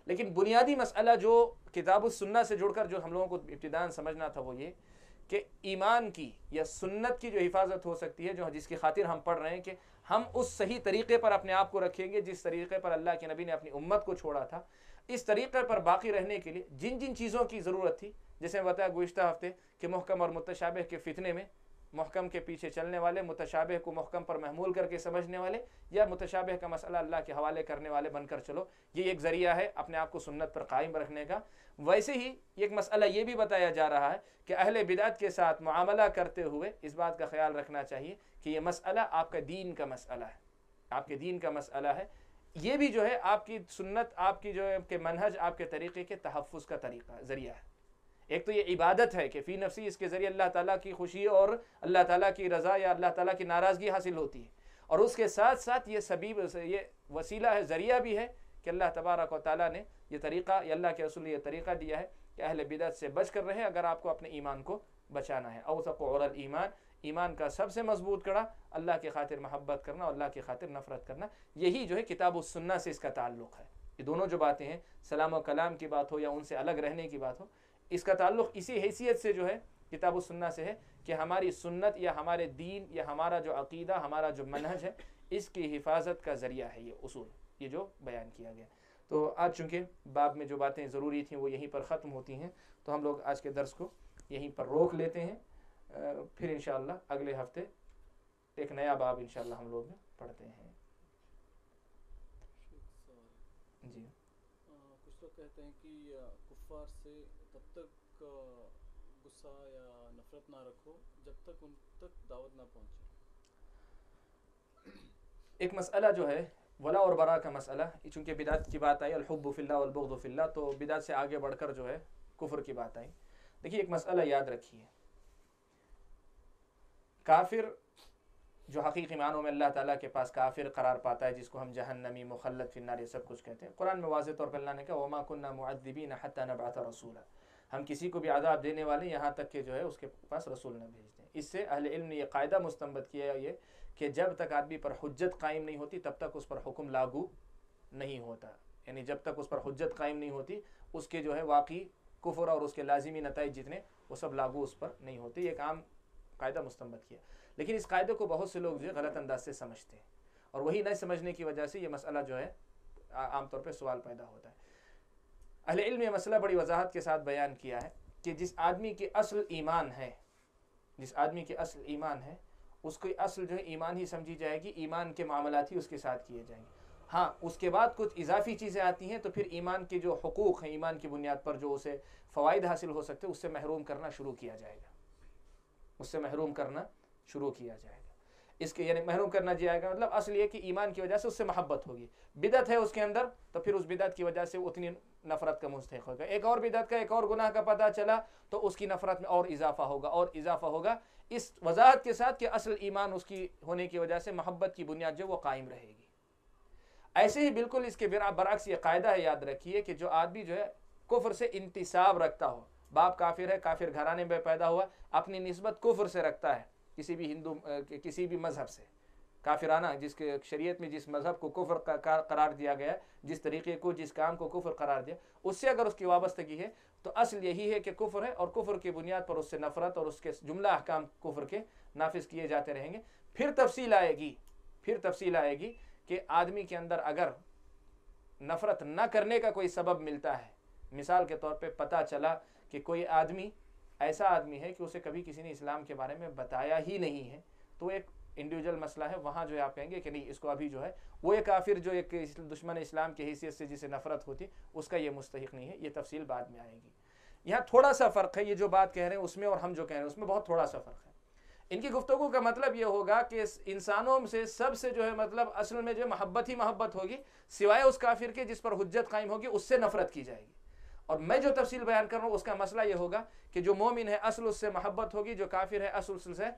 لیکن بنیادی مسئلہ جو کتاب السنہ سے جڑ کر جو ہم لوگوں کو ابتداءً سمجھنا تھا وہ یہ کہ ایمان کی یا سنت کی جو حفاظت ہو سکتی ہے، جو جس کی خاطر ہم پڑھ رہے ہیں، کہ ہم اس صحیح طریقے پر اپنے آپ کو رکھیں گے جس طریقے پر اللہ کے نبی نے اپنی امت کو چھوڑا تھا، اس طریقے پر باقی رہنے کے لیے جن جن چیزوں کی ضرورت تھی، جیسے میں بتایا گزشتہ ہفتے کہ محکم اور متشابہ کے فتنے میں محکم کے پیچھے چلنے والے، متشابہ کو محکم پر محمول کر کے سمجھنے والے، یا متشابہ کا مسئلہ اللہ کے حوالے کرنے والے بن کر چلو، یہ ایک ذریعہ ہے اپنے آپ کو سنت پر قائم رکھنے کا۔ ویسے ہی ایک مسئلہ یہ بھی بتایا جا رہا ہے کہ اہل بدعت کے ساتھ معاملہ کرتے ہوئے اس بات کا خیال رکھنا چاہیے کہ یہ مسئلہ آپ کا دین کا مسئلہ ہے، آپ کے دین کا مسئلہ ہے، یہ بھی جو ہے آپ کی سنت، آپ کی جو ہے کہ منہج، آپ کے طریقے کے تحفظ کا طریقہ ذریعہ ہے۔ ایک تو یہ عبادت ہے کہ فی نفسی، اس کے ذریعے اللہ تعالیٰ کی خوشی اور اللہ تعالیٰ کی رضا یا اللہ تعالیٰ کی ناراضگی حاصل ہوتی ہے، اور اس کے ساتھ ساتھ یہ سبیب، یہ وسیلہ ہے، ذریعہ بھی ہے کہ اللہ تبارک و تعالیٰ نے یہ طریقہ، یا اللہ کے رسول نے یہ طریقہ دیا ہے کہ اہل بدعت سے بچ کر رہے اگر آپ کو اپنے ایمان کو بچانا ہے۔ اوثق عور الایمان، ایمان کا سب سے مضبوط کڑا اللہ کی خاطر محبت کرنا اور اللہ کی خاطر نفرت کرنا، یہی جو ہے کتاب و سنہ سے اس کا تعلق ہے۔ یہ دونوں جو باتیں ہیں، سلام و کلام کی بات ہو یا ان سے الگ رہنے کی بات ہو، اس کا تعلق اسی حیثیت سے جو ہے کتاب و سنہ سے ہے کہ ہماری سنت یا ہمارے دین یا ہمارا جو عقیدہ، ہمارا جو منہج ہے، اس کی حفاظت کا ذریعہ ہے یہ اصول، یہ جو بیان کیا گیا۔ تو آج چونکہ باب میں جو باتیں ضروری تھیں وہ یہیں پر ختم ہوتی ہیں، تو ہم لوگ آج کے درس کو یہیں پر روک لیتے ہیں، پھر انشاءاللہ اگلے ہفتے ایک نیا باب انشاءاللہ ہم لوگ پڑھتے ہیں۔ جی، کچھ لوگ کہتے ہیں کہ کفار سے تب تک غصہ یا نفرت نہ رکھو جب تک ان تک دعوت نہ پہنچے۔ ایک مسئلہ جو ہے ولا اور برا کا مسئلہ، چونکہ بدعت کی بات آئی، الحب فی اللہ والبغض فی اللہ، تو بدعت سے آگے بڑھ کر جو ہے کفر کی بات آئی۔ دیکھیے ایک مسئلہ یاد رکھیے، کافر جو حقیقی معنوں میں اللہ تعالیٰ کے پاس کافر قرار پاتا ہے، جس کو ہم جہنمی، مخلد فی النار، یہ سب کچھ کہتے ہیں، قرآن میں واضح طور پر اللہ نے کہا وما كنا معذبین حتی نبعث رسولا، ہم کسی کو بھی عذاب دینے والے یہاں تک کہ جو ہے اس کے پاس رسول نہ بھیج دیں۔ اس سے اہل علم نے یہ قاعدہ مستنبط کیا ہے یہ کہ جب تک آدمی پر حجت قائم نہیں ہوتی تب تک اس پر حکم لاگو نہیں ہوتا، یعنی جب تک اس پر حجت قائم نہیں ہوتی اس کے جو ہے واقعی کفر اور اس کے لازمی نتائج جتنے وہ سب لاگو اس پر نہیں ہوتے، یہ ایک عام قاعدہ مستنبط کیا۔ لیکن اس قاعدے کو بہت سے لوگ جو ہے غلط انداز سے سمجھتے ہیں، اور وہی نہ سمجھنے کی وجہ سے یہ مسئلہ جو ہے عام طور پہ سوال پیدا ہوتا ہے۔ اہل علم یہ مسئلہ بڑی وضاحت کے ساتھ بیان کیا ہے کہ جس آدمی کی اصل ایمان ہے، جس آدمی کی اصل ایمان ہے، اس کی اصل جو ہے ایمان ہی سمجھی جائے گی، ایمان کے معاملات ہی اس کے ساتھ کیے جائیں گے۔ ہاں اس کے بعد کچھ اضافی چیزیں آتی ہیں تو پھر ایمان کے جو حقوق ہیں، ایمان کی بنیاد پر جو اسے فوائد حاصل ہو سکتے اس سے محروم کرنا شروع کیا جائے گا، اس سے محروم کرنا شروع کیا جائے گا۔ اس کے یعنی محروم کرنا جائے گا مطلب اصل یہ کہ ایمان کی وجہ سے اس سے محبت ہوگی، بدعت ہے اس کے اندر تو پھر اس بدعت کی وجہ سے اتنی نفرت کا مستحق ہوگا، ایک اور بدعت کا، ایک اور گناہ کا پتہ چلا تو اس کی نفرت میں اور اضافہ ہوگا اور اضافہ ہوگا، اس وضاحت کے ساتھ کہ اصل ایمان اس کی ہونے کی وجہ سے محبت کی بنیاد جو وہ قائم رہے گی۔ ایسے ہی بالکل اس کے برعکس یہ قاعدہ ہے، یاد رکھیے کہ جو آدمی جو ہے کفر سے انتساب رکھتا ہو، باپ کافر ہے، کافر گھرانے میں پیدا ہوا، اپنی نسبت کفر سے رکھتا ہے، کسی بھی ہندو کسی بھی مذہب سے کافرانہ، جس کے شریعت میں جس مذہب کو کفر قرار دیا گیا، جس طریقے کو، جس کام کو کفر قرار دیا، اس سے اگر اس کی وابستگی ہے تو اصل یہی ہے کہ کفر ہے، اور کفر کی بنیاد پر اس سے نفرت اور اس کے جملہ احکام کفر کے نافذ کیے جاتے رہیں گے۔ پھر تفصیل آئے گی کہ آدمی کے اندر اگر نفرت نہ کرنے کا کوئی سبب ملتا ہے، مثال کے طور پہ پتہ چلا کہ کوئی آدمی ایسا آدمی ہے کہ اسے کبھی کسی نے اسلام کے بارے میں بتایا ہی نہیں ہے، تو ایک انڈیویجول مسئلہ ہے، وہاں جو ہے آپ کہیں گے کہ نہیں، اس کو ابھی جو ہے وہ ایک کافر جو ایک دشمن اسلام کی حیثیت سے جسے نفرت ہوتی اس کا یہ مستحق نہیں ہے، یہ تفصیل بعد میں آئے گی۔ یہاں تھوڑا سا فرق ہے، یہ جو بات کہہ رہے ہیں اس میں اور ہم جو کہہ رہے ہیں اس میں بہت تھوڑا سا فرق ہے۔ ان کی گفتگو کا مطلب یہ ہوگا کہ انسانوں سے سب سے جو ہے مطلب اصل میں جو محبت ہی محبت ہوگی، سوائے اس کافر کے جس پر حجت قائم ہوگی اس سے نفرت کی جائے گی۔ اور میں جو تفصیل بیان کر رہا ہوں اس کا مسئلہ یہ ہوگا کہ جو مومن ہے اصل اس سے محبت ہوگی، جو کافر ہے اصل سے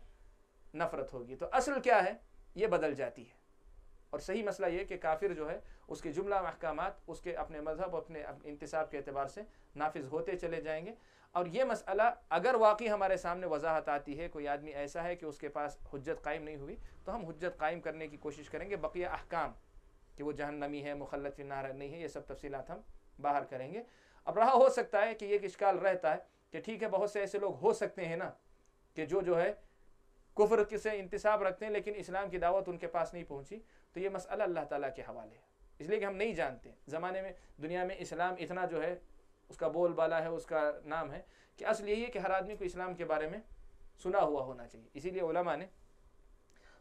نفرت ہوگی۔ تو اصل کیا ہے یہ بدل جاتی ہے، اور صحیح مسئلہ یہ کہ کافر جو ہے اس کے جملہ احکامات اس کے اپنے مذہب، اپنے انتصاب کے اعتبار سے نافذ ہوتے چلے جائیں گے۔ اور یہ مسئلہ اگر واقعی ہمارے سامنے وضاحت آتی ہے، کوئی آدمی ایسا ہے کہ اس کے پاس حجت قائم نہیں ہوئی، تو ہم حجت قائم کرنے کی کوشش کریں گے، بقیہ احکام کہ وہ جہنمی ہے، مخلد فی النار نہیں ہے، یہ سب تفصیلات ہم باہر کریں گے۔ اب رہا ہو سکتا ہے کہ یہ اشکال رہتا ہے کہ ٹھیک ہے بہت سے ایسے لوگ ہو سکتے ہیں نا کہ جو ہے کفر سے انتساب رکھتے ہیں لیکن اسلام کی دعوت ان کے پاس نہیں پہنچی، تو یہ مسئلہ اللہ تعالیٰ کے حوالے ہے، اس لیے کہ ہم نہیں جانتے زمانے میں دنیا میں اسلام اتنا جو ہے اس کا بول بالا ہے، اس کا نام ہے، کہ اصل یہی ہے کہ ہر آدمی کو اسلام کے بارے میں سنا ہوا ہونا چاہیے۔ اسی لیے علماء نے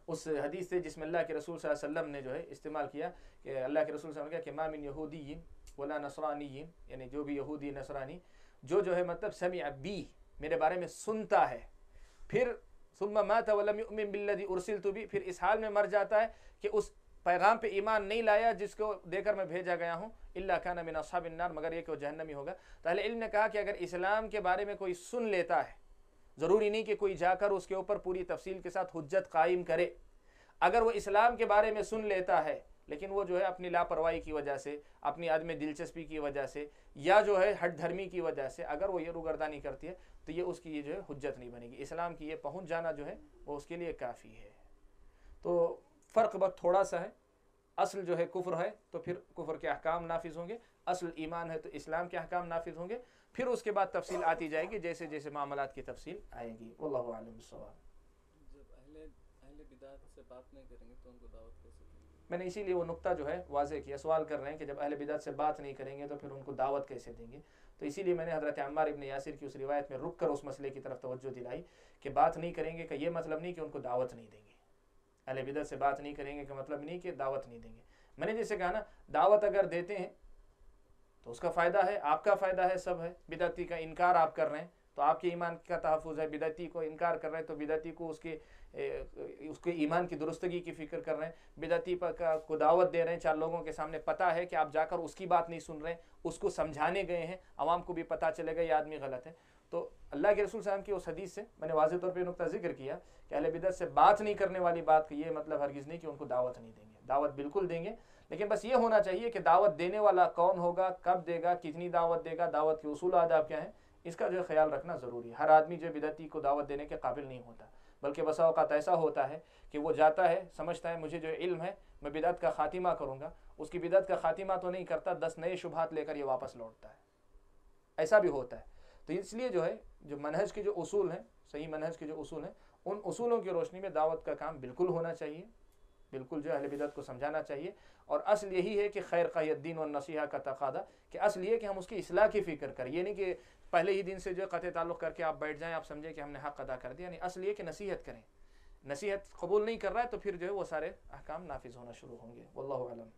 اس حدیث سے جس میں اللہ کے رسول صلی اللہ علیہ وسلم نے جو ہے استعمال کیا کہ اللہ کے رسول صلی اللہ علیہ وسلم نے کہا کہ ما من یہودی ولا نصرانی، یعنی جو بھی یہودی نصرانی جو ہے مطلب سمع بی، میرے بارے میں سنتا ہے، پھر ثم مات ولم یؤمن بالذی ارسلت بی، پھر اس حال میں مر جاتا ہے کہ اس پیغام پہ ایمان نہیں لایا جس کو دے کر میں بھیجا گیا ہوں، الا کان من اصحاب النار، مگر یہ کہ وہ جہنمی ہوگا۔ تو اہل علم نے کہا کہ اگر اسلام کے بارے میں کوئی سن لیتا ہے، ضروری نہیں کہ کوئی جا کر اس کے اوپر پوری تفصیل کے ساتھ حجت قائم کرے، اگر وہ اسلام کے بارے میں سن لیتا ہے لیکن وہ جو ہے اپنی لاپرواہی کی وجہ سے، اپنی عدم دلچسپی کی وجہ سے، یا جو ہے ہٹ دھرمی کی وجہ سے اگر وہ یہ روگردانی کرتی ہے تو یہ اس کی یہ جو ہے حجت نہیں بنے گی، اسلام کی یہ پہنچ جانا جو ہے وہ اس کے لیے کافی ہے۔ تو فرق بس تھوڑا سا ہے، اصل جو ہے کفر ہے تو پھر کفر کے احکام نافذ ہوں گے، اصل ایمان ہے تو اسلام کے احکام نافذ ہوں گے، پھر اس کے بعد تفصیل آتی جائے گی جیسے جیسے معاملات کی تفصیل آئے گی۔ واللہ اعلم بالصواب۔ جب اہل بدعت سے بات نہیں کریں گے تو ان کو دعوت کیسے دیں گے؟ میں نے اسی لیے وہ نقطہ جو ہے واضح کیا، سوال کر رہے ہیں کہ جب اہل بدعت سے بات نہیں کریں گے تو پھر ان کو دعوت کیسے دیں گے، تو اسی لیے میں نے حضرت عمار ابن یاسر کی اس روایت میں رک کر اس مسئلے کی طرف توجہ دلائی کہ بات نہیں کریں گے کا یہ مطلب نہیں کہ ان کو دعوت نہیں دیں گے، اہل بدعت سے بات نہیں کریں گے کا مطلب نہیں کہ دعوت نہیں دیں گے۔ میں نے جیسے کہا نا، دعوت اگر دیتے ہیں تو اس کا فائدہ ہے، آپ کا فائدہ ہے، سب ہے۔ بدعتی کا انکار آپ کر رہے ہیں تو آپ کے ایمان کا تحفظ ہے، بدعتی کو انکار کر رہے ہیں تو بدعتی کو اس کے ایمان کی درستگی کی فکر کر رہے ہیں، بدعتی کو دعوت دے رہے ہیں، 4 لوگوں کے سامنے پتہ ہے کہ آپ جا کر اس کی بات نہیں سن رہے ہیں، اس کو سمجھانے گئے ہیں، عوام کو بھی پتہ چلے گا یہ آدمی غلط ہے۔ تو اللہ کے رسول صلی اللہ علیہ وسلم کی اس حدیث سے میں نے واضح طور پہ نقطہ ذکر کیا کہ اہل بدعت سے بات نہیں کرنے والی بات کا یہ مطلب ہرگز نہیں کہ ان کو دعوت نہیں دیں گے، دعوت بالکل دیں گے، لیکن بس یہ ہونا چاہیے کہ دعوت دینے والا کون ہوگا، کب دے گا، کتنی دعوت دے گا، دعوت کے اصول آداب کیا ہیں، اس کا جو خیال رکھنا ضروری ہے۔ ہر آدمی جو بدعتی کو دعوت دینے کے قابل نہیں ہوتا، بلکہ بسا اوقات ایسا ہوتا ہے کہ وہ جاتا ہے، سمجھتا ہے مجھے جو علم ہے میں بدعت کا خاتمہ کروں گا، اس کی بدعت کا خاتمہ تو نہیں کرتا، 10 نئے شبہات لے کر یہ واپس لوٹتا ہے، ایسا بھی ہوتا ہے۔ تو اس لیے جو ہے جو منہج کے جو اصول ہیں، صحیح منہج کے جو اصول ہیں، ان اصولوں کی روشنی میں دعوت کا کام بالکل ہونا چاہیے، بالکل جو اہل بدعت کو سمجھانا چاہیے، اور اصل یہی ہے کہ خیر خواہ الدین والنصیحہ کا تقاضا، کہ اصل یہ کہ ہم اس کی اصلاح کی فکر کریں، یہ نہیں کہ پہلے ہی دن سے جو قطع تعلق کر کے آپ بیٹھ جائیں، آپ سمجھیں کہ ہم نے حق ادا کر دیا، نہیں، اصل یہ کہ نصیحت کریں، نصیحت قبول نہیں کر رہا ہے تو پھر جو ہے وہ سارے احکام نافذ ہونا شروع ہوں گے۔ واللہ اعلم۔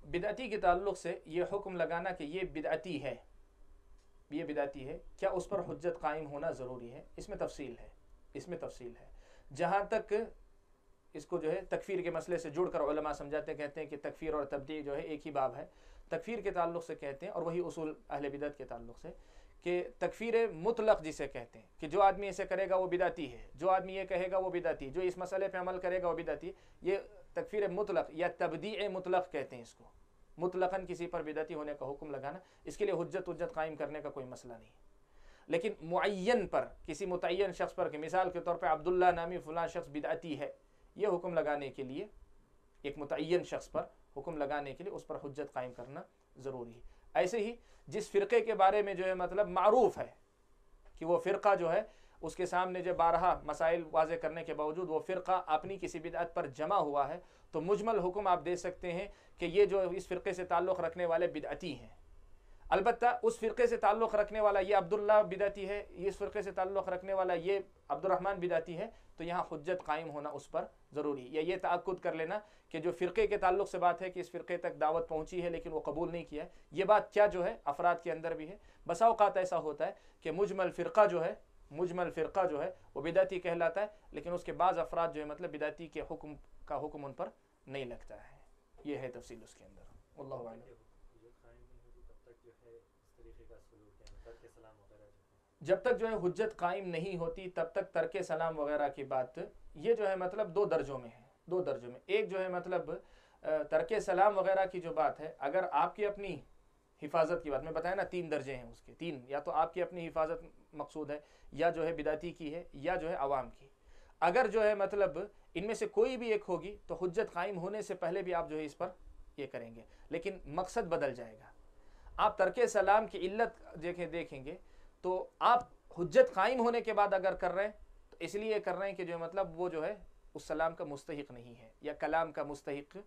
بدعتی کے تعلق سے یہ حکم لگانا کہ یہ بدعتی ہے، یہ بدعتی ہے، کیا اس پر حجت قائم ہونا ضروری ہے؟ اس میں تفصیل ہے، اس میں تفصیل ہے۔ جہاں تک اس کو جو ہے تکفیر کے مسئلے سے جڑ کر علماء سمجھاتے کہتے ہیں کہ تکفیر اور تبدیع جو ہے ایک ہی باب ہے، تکفیر کے تعلق سے کہتے ہیں، اور وہی اصول اہل بدعت کے تعلق سے کہ تکفیر مطلق جسے کہتے ہیں کہ جو آدمی ایسے کرے گا وہ بدعتی ہے، جو آدمی یہ کہے گا وہ بدعتی، جو اس مسئلے پہ عمل کرے گا وہ بدعتی، یہ تکفیر مطلق یا تبدیع مطلق کہتے ہیں اس کو، مطلقاً کسی پر بدعتی ہونے کا حکم لگانا، اس کے لیے حجت قائم کرنے کا کوئی مسئلہ نہیں۔ لیکن معین پر، کسی متعین شخص پر، کہ مثال کے طور پہ عبداللہ نامی فلاں شخص بدعتی ہے، یہ حکم لگانے کے لیے، ایک متعین شخص پر حکم لگانے کے لیے اس پر حجت قائم کرنا ضروری ہے۔ ایسے ہی جس فرقے کے بارے میں جو ہے مطلب معروف ہے کہ وہ فرقہ جو ہے اس کے سامنے جو بارہا مسائل واضح کرنے کے باوجود وہ فرقہ اپنی کسی بدعت پر جمع ہوا ہے، تو مجمل حکم آپ دے سکتے ہیں کہ یہ جو اس فرقے سے تعلق رکھنے والے بدعتی ہیں۔ البتہ اس فرقے سے تعلق رکھنے والا یہ عبداللہ بدعتی ہے، اس فرقے سے تعلق رکھنے والا یہ عبد الرحمن بدعتی ہے، تو یہاں حجت قائم ہونا اس پر ضروری ہے۔ یا یہ تأکد کر لینا کہ جو فرقے کے تعلق سے بات ہے کہ اس فرقے تک دعوت پہنچی ہے لیکن وہ قبول نہیں کیا ہے، یہ بات کیا جو ہے افراد کے اندر بھی ہے۔ بسا اوقات ایسا ہوتا ہے کہ مجمل فرقہ جو ہے وہ بدعتی کہلاتا ہے، لیکن اس کے بعض افراد جو ہے مطلب بدعتی کے حکم ان پر نہیں لگتا ہے۔ یہ ہے تفصیل اس کے اندر۔ واللہ اعلم۔ جب تک جو ہے حجت قائم نہیں ہوتی تب تک ترک سلام وغیرہ کی بات، یہ جو ہے مطلب 2 درجوں میں ہے، 2 درجوں میں۔ ایک جو ہے مطلب ترک سلام وغیرہ کی جو بات ہے، اگر آپ کی اپنی حفاظت کی بات، میں بتایا نا 3 درجے ہیں اس کے، 3، یا تو آپ کی اپنی حفاظت مقصود ہے، یا جو ہے بدعتی کی ہے، یا جو ہے عوام کی۔ اگر جو ہے مطلب ان میں سے کوئی بھی ایک ہوگی تو حجت قائم ہونے سے پہلے بھی آپ جو ہے اس پر یہ کریں گے، لیکن مقصد بدل جائے گا۔ آپ ترک سلام کی علت دیکھیں گے تو آپ حجت قائم ہونے کے بعد اگر کر رہے ہیں تو اس لیے کر رہے ہیں کہ جو ہے مطلب وہ جو ہے اس سلام کا مستحق نہیں ہے یا کلام کا مستحق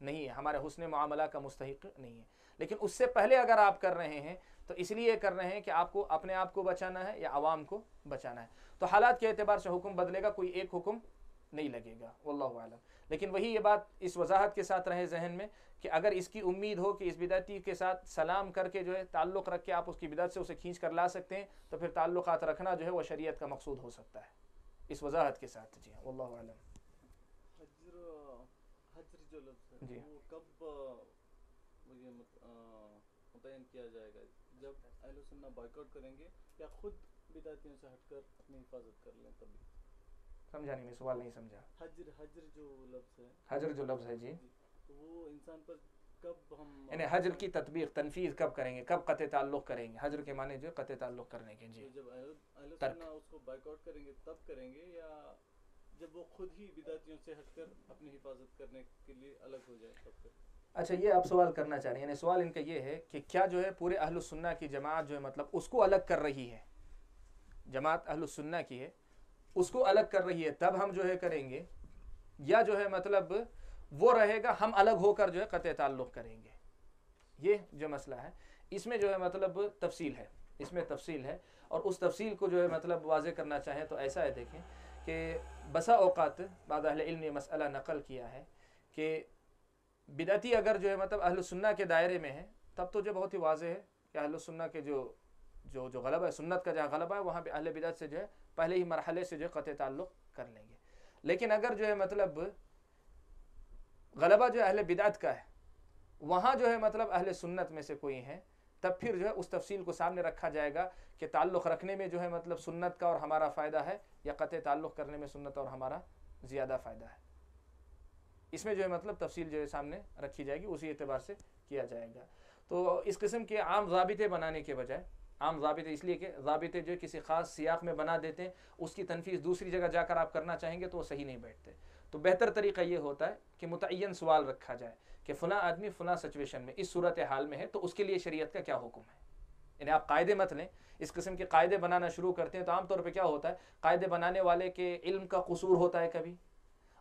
نہیں ہے، ہمارے حسن معاملہ کا مستحق نہیں ہے. لیکن اس سے پہلے اگر آپ کر رہے ہیں تو اس لیے کر رہے ہیں کہ آپ کو اپنے آپ کو بچانا ہے یا عوام کو بچانا ہے. تو حالات کے اعتبار سے حکم بدلے گا، کوئی ایک حکم نہیں لگے گا، واللہ اعلم. لیکن وہی یہ بات اس وضاحت کے ساتھ رہے ذہن میں کہ اگر اس کی امید ہو کہ اس بدعتی کے ساتھ سلام کر کے جو ہے تعلق رکھ کے آپ اس کی بدعت سے اسے کھینچ کر لا سکتے ہیں تو پھر تعلقات رکھنا جو ہے وہ شریعت کا مقصود ہو سکتا ہے، اس وضاحت کے ساتھ. جی واللہ اعلم. حجر جو لفظ ہے جی وہ کب یہ متعین کیا جائے گا؟ جب اہل سنہ بائیکاٹ کریں گے یا خود بدعتیوں سے ہٹ کر اپنی حفاظت کر لیں تبھی؟ سمجھا نہیں، میں سوال نہیں سمجھا. حجر جو لفظ ہے، حجر جو لفظ ہے جی، تو وہ انسان پر کب ہم یعنی حجر کی تطبیق تنفیذ کب کریں گے، کب قطع تعلق کریں گے؟ حجر کے معنی جو ہے قطع تعلق کرنے کے. جی جب اہل ترک. سنہ اس کو بائیکاٹ کریں گے تب کریں گے یا جب وہ خود ہی بدعتیوں سے ہٹ کر اپنی حفاظت کرنے کے لیے الگ ہو جائے تب؟ اچھا یہ آپ سوال کرنا چاہ رہے ہیں، یعنی سوال ان کا یہ ہے کہ کیا جو ہے پورے اہل السنہ کی جماعت جو ہے مطلب اس کو الگ کر رہی ہے، جماعت اہل السنہ کی ہے اس کو الگ کر رہی ہے تب ہم جو ہے کریں گے، یا جو ہے مطلب وہ رہے گا ہم الگ ہو کر جو ہے قطع تعلق کریں گے؟ یہ جو مسئلہ ہے اس میں جو ہے مطلب تفصیل ہے، اس میں تفصیل ہے. اور اس تفصیل کو جو ہے مطلب واضح کرنا چاہیں تو ایسا ہے، دیکھیں کہ بسا اوقات بعض اہل علم نے مسئلہ نقل کیا ہے کہ بدعتی اگر جو ہے مطلب اہل سنہ کے دائرے میں ہے تب تو جو بہت ہی واضح ہے کہ اہل سنہ کے جو غلبہ ہے، سنت کا جہاں غلبہ ہے وہاں پہ اہل بدعت سے جو ہے پہلے ہی مرحلے سے جو ہے قطع تعلق کر لیں گے. لیکن اگر جو ہے مطلب غلبہ جو ہے اہل بدعت کا ہے وہاں جو ہے مطلب اہل سنت میں سے کوئی ہیں تب پھر جو ہے اس تفصیل کو سامنے رکھا جائے گا کہ تعلق رکھنے میں جو ہے مطلب سنت کا اور ہمارا فائدہ ہے یا قطع تعلق کرنے میں سنت اور ہمارا زیادہ فائدہ ہے. اس میں جو ہے مطلب تفصیل جو ہے سامنے رکھی جائے گی، اسی اعتبار سے کیا جائے گا. تو اس قسم کے عام ضابطے بنانے کے بجائے، عام ضابطے اس لیے کہ ضابطے جو کسی خاص سیاق میں بنا دیتے ہیں اس کی تنفیذ دوسری جگہ جا کر آپ کرنا چاہیں گے تو وہ صحیح نہیں بیٹھتے. تو بہتر طریقہ یہ ہوتا ہے کہ متعین سوال رکھا جائے کہ فلاں آدمی فلاں سچویشن میں اس صورت حال میں ہے تو اس کے لیے شریعت کا کیا حکم ہے. یعنی آپ قاعدے مت لیں، اس قسم کے قاعدے بنانا شروع کرتے ہیں تو عام طور پہ کیا ہوتا ہے، قاعدے بنانے والے کے علم کا قصور ہوتا ہے کبھی،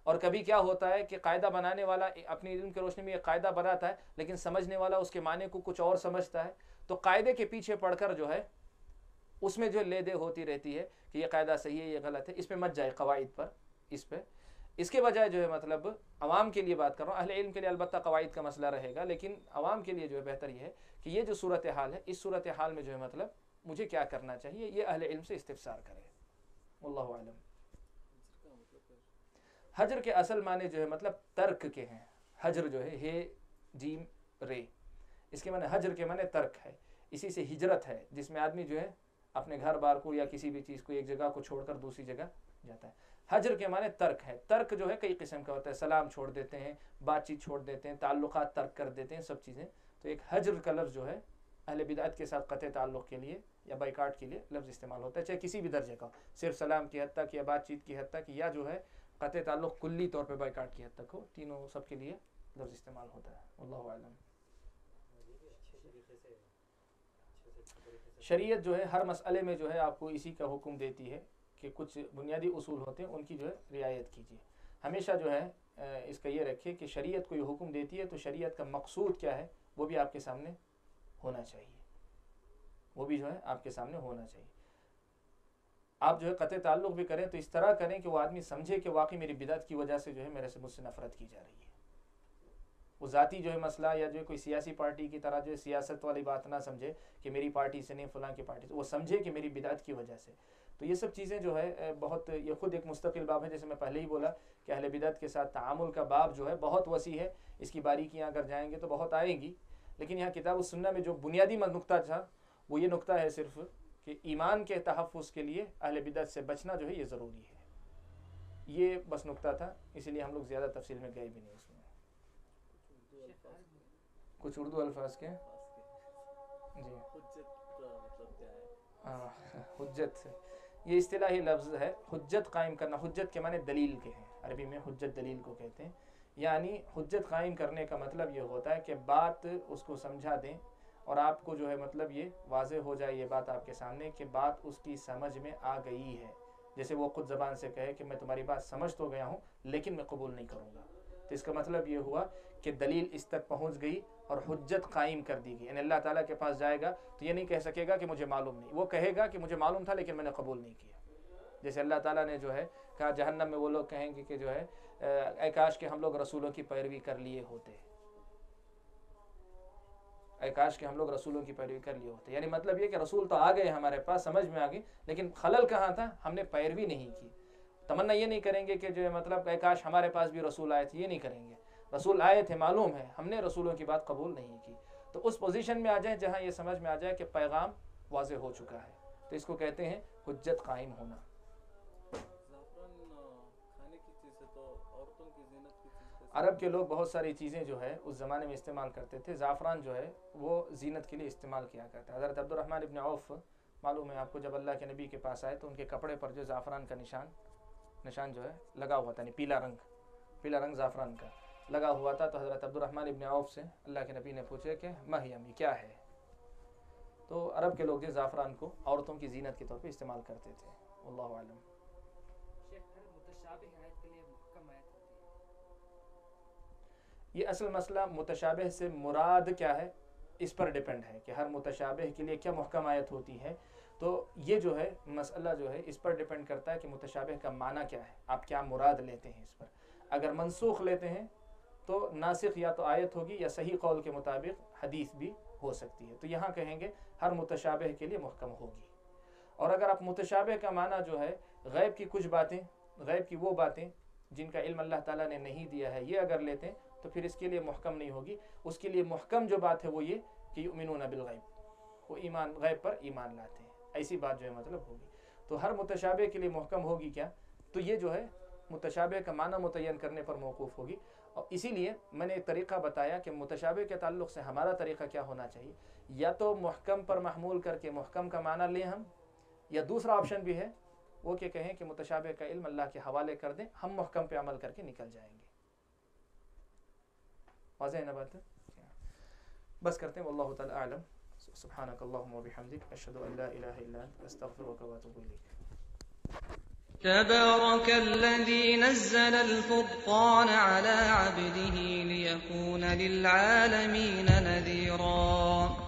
اور کبھی کیا ہوتا ہے کہ قاعدہ بنانے والا اپنی علم کی روشنی میں ایک قاعدہ بناتا ہے لیکن سمجھنے والا اس کے معنی کو کچھ اور سمجھتا ہے. تو قاعدے کے پیچھے پڑھ کر جو ہے اس میں جو لے دے ہوتی رہتی ہے کہ یہ قاعدہ صحیح ہے یہ غلط ہے. اس پہ مت جائے قواعد پر، اس کے بجائے جو ہے مطلب عوام کے لیے بات کر رہا ہوں، اہل علم کے لیے البتہ قواعد کا مسئلہ رہے گا، لیکن عوام کے لیے جو ہے بہتر یہ ہے کہ یہ جو صورتحال ہے اس صورتحال میں جو ہے مطلب مجھے کیا کرنا چاہیے یہ اہل علم سے استفسار کرے. واللہ اعلم. حجر کے اصل معنی جو ہے مطلب ترک کے ہیں. حجر جو ہے ہے جیم رے، اس کے معنی حجر کے معنی ترک ہے. اسی سے ہجرت ہے جس میں آدمی جو ہے اپنے گھر بار کو یا کسی بھی چیز کو ایک جگہ کو چھوڑ کر دوسری جگہ جاتا ہے. حجر کے معنی ترک ہے. ترک جو ہے کئی قسم کا ہوتا ہے، سلام چھوڑ دیتے ہیں، بات چیت چھوڑ دیتے ہیں، تعلقات ترک کر دیتے ہیں، سب چیزیں. تو ایک حجر کا لفظ جو ہے اہل بدعت کے ساتھ قطع تعلق کے لیے یا بائیکاٹ کے لیے لفظ استعمال ہوتا ہے، چاہے کسی بھی درجے کا، صرف سلام کی حد تک یا بات چیت کی حد تک یا جو ہے قطع تعلق کلی طور پہ بائیکاٹ کی حد تک ہو، تینوں سب کے لیے لفظ استعمال ہوتا ہے. واللہ اعلم. شریعت جو ہے ہر مسئلے میں جو ہے آپ کو اسی کا حکم دیتی ہے کہ کچھ بنیادی اصول ہوتے ہیں ان کی جو ہے رعایت کیجیے. ہمیشہ جو ہے اس کا یہ رکھیے کہ شریعت کو یہ حکم دیتی ہے تو شریعت کا مقصود کیا ہے وہ بھی آپ کے سامنے ہونا چاہیے، وہ بھی جو ہے آپ کے سامنے ہونا چاہیے. آپ جو ہے قطع تعلق بھی کریں تو اس طرح کریں کہ وہ آدمی سمجھے کہ واقعی میری بدعت کی وجہ سے جو ہے مجھ سے نفرت کی جا رہی ہے. وہ ذاتی جو ہے مسئلہ یا جو ہے کوئی سیاسی پارٹی کی طرح جو ہے سیاست والی بات نہ سمجھے کہ میری پارٹی سے نہیں فلاں کی پارٹی سے، وہ سمجھے کہ میری بدعت کی وجہ سے. تو یہ سب چیزیں جو ہے بہت، یہ خود ایک مستقل باب ہے، جیسے میں پہلے ہی بولا کہ اہل بدعت کے ساتھ تعامل کا باب جو ہے بہت وسیع ہے. اس کی باریکیاں اگر جائیں گے تو بہت آئیں گی، لیکن یہاں کتاب السنہ میں جو بنیادی نقطہ تھا وہ یہ نقطہ ہے صرف کہ ایمان کے تحفظ کے لیے اہل بدعت سے بچنا جو ہے یہ ضروری ہے. یہ بس نقطہ تھا، اسی لیے ہم لوگ زیادہ تفصیل میں گئے بھی نہیں. اس میں کچھ اردو الفاظ کے جی حجت، یہ اصطلاحی لفظ ہے. حجت قائم کرنا، حجت کے معنی دلیل کے ہیں، عربی میں حجت دلیل کو کہتے ہیں. یعنی حجت قائم کرنے کا مطلب یہ ہوتا ہے کہ بات اس کو سمجھا دیں اور آپ کو جو ہے مطلب یہ واضح ہو جائے یہ بات آپ کے سامنے کہ بات اس کی سمجھ میں آ گئی ہے. جیسے وہ خود زبان سے کہے کہ میں تمہاری بات سمجھ تو گیا ہوں لیکن میں قبول نہیں کروں گا. تو اس کا مطلب یہ ہوا کہ دلیل اس تک پہنچ گئی اور حجت قائم کر دی گئی. یعنی اللہ تعالیٰ کے پاس جائے گا تو یہ نہیں کہہ سکے گا کہ مجھے معلوم نہیں, وہ کہے گا کہ مجھے معلوم تھا لیکن میں نے قبول نہیں کیا. جیسے اللہ تعالیٰ نے جو ہے کہا جہنم میں وہ لوگ کہیں گے کہ جو ہے اے کاش کہ ہم لوگ رسولوں کی پیروی کر لیے ہوتے, اے کاش کہ ہم لوگ رسولوں کی پیروی کر لیے ہوتے. یعنی مطلب یہ کہ رسول تو آ گئے ہمارے پاس, سمجھ میں آ گئی, لیکن خلل کہاں تھا, ہم نے پیروی نہیں کی. تمنا یہ نہیں کریں گے کہ جو ہے مطلب اے کاش ہمارے پاس بھی رسول آئے تھے, یہ نہیں کریں گے. رسول آئے تھے معلوم ہے, ہم نے رسولوں کی بات قبول نہیں کی. تو اس پوزیشن میں آ جائیں جہاں یہ سمجھ میں آ جائے کہ پیغام واضح ہو چکا ہے, تو اس کو کہتے ہیں حجت قائم ہونا. عرب کے لوگ بہت ساری چیزیں جو ہے اس زمانے میں استعمال کرتے تھے. زعفران جو ہے وہ زینت کے لیے استعمال کیا کرتا ہے. حضرت عبد الرحمن ابن عوف معلوم ہے آپ کو, جب اللہ کے نبی کے پاس آئے تو ان کے کپڑے پر جو زعفران کا نشان جو ہے لگا ہوا تھا, یعنی پیلا رنگ زعفران کا لگا ہوا تھا. تو حضرت عبد الرحمن ابن عوف سے اللہ کے نبی نے پوچھے کہ مہیم یہ کیا ہے. تو عرب کے لوگ جو زعفران کو عورتوں کی زینت کے طور پہ استعمال کرتے تھے. واللہ اعلم. یہ اصل مسئلہ متشابہ سے مراد کیا ہے اس پر ڈیپینڈ ہے کہ ہر متشابہ کے لیے کیا محکم آیت ہوتی ہے. تو یہ جو ہے مسئلہ جو ہے اس پر ڈیپینڈ کرتا ہے کہ متشابہ کا معنی کیا ہے, آپ کیا مراد لیتے ہیں اس پر. اگر منسوخ لیتے ہیں تو ناسخ یا تو آیت ہوگی یا صحیح قول کے مطابق حدیث بھی ہو سکتی ہے. تو یہاں کہیں گے ہر متشابہ کے لیے محکم ہوگی. اور اگر آپ متشابہ کا معنی جو ہے غیب کی کچھ باتیں, غیب کی وہ باتیں جن کا علم اللہ تعالیٰ نے نہیں دیا ہے, یہ اگر لیتے ہیں تو پھر اس کے لیے محکم نہیں ہوگی. اس کے لیے محکم جو بات ہے وہ یہ کہ یؤمنون بالغیب, وہ ایمان غیب پر ایمان لاتے ہیں, ایسی بات جو ہے مطلب ہوگی. تو ہر متشابہ کے لیے محکم ہوگی کیا, تو یہ جو ہے متشابہ کا معنی متعین کرنے پر موقوف ہوگی. اور اسی لیے میں نے ایک طریقہ بتایا کہ متشابہ کے تعلق سے ہمارا طریقہ کیا ہونا چاہیے, یا تو محکم پر محمول کر کے محکم کا معنی لیں ہم, یا دوسرا آپشن بھی ہے وہ کہ کہیں کہ متشابہ کا علم اللہ کے حوالے کر دیں, ہم محکم پہ عمل کر کے نکل جائیں گے. واضح ہے نا بات؟ بس کرتے ہیں. واللہ تعالی اعلم. سبحانک اللہم و بحمدک اشہد ان لا الہ الا انت استغفرک و اتوب الیک. تبارك الذي نزل الفرقان على عبده ليكون للعالمين نذيرا.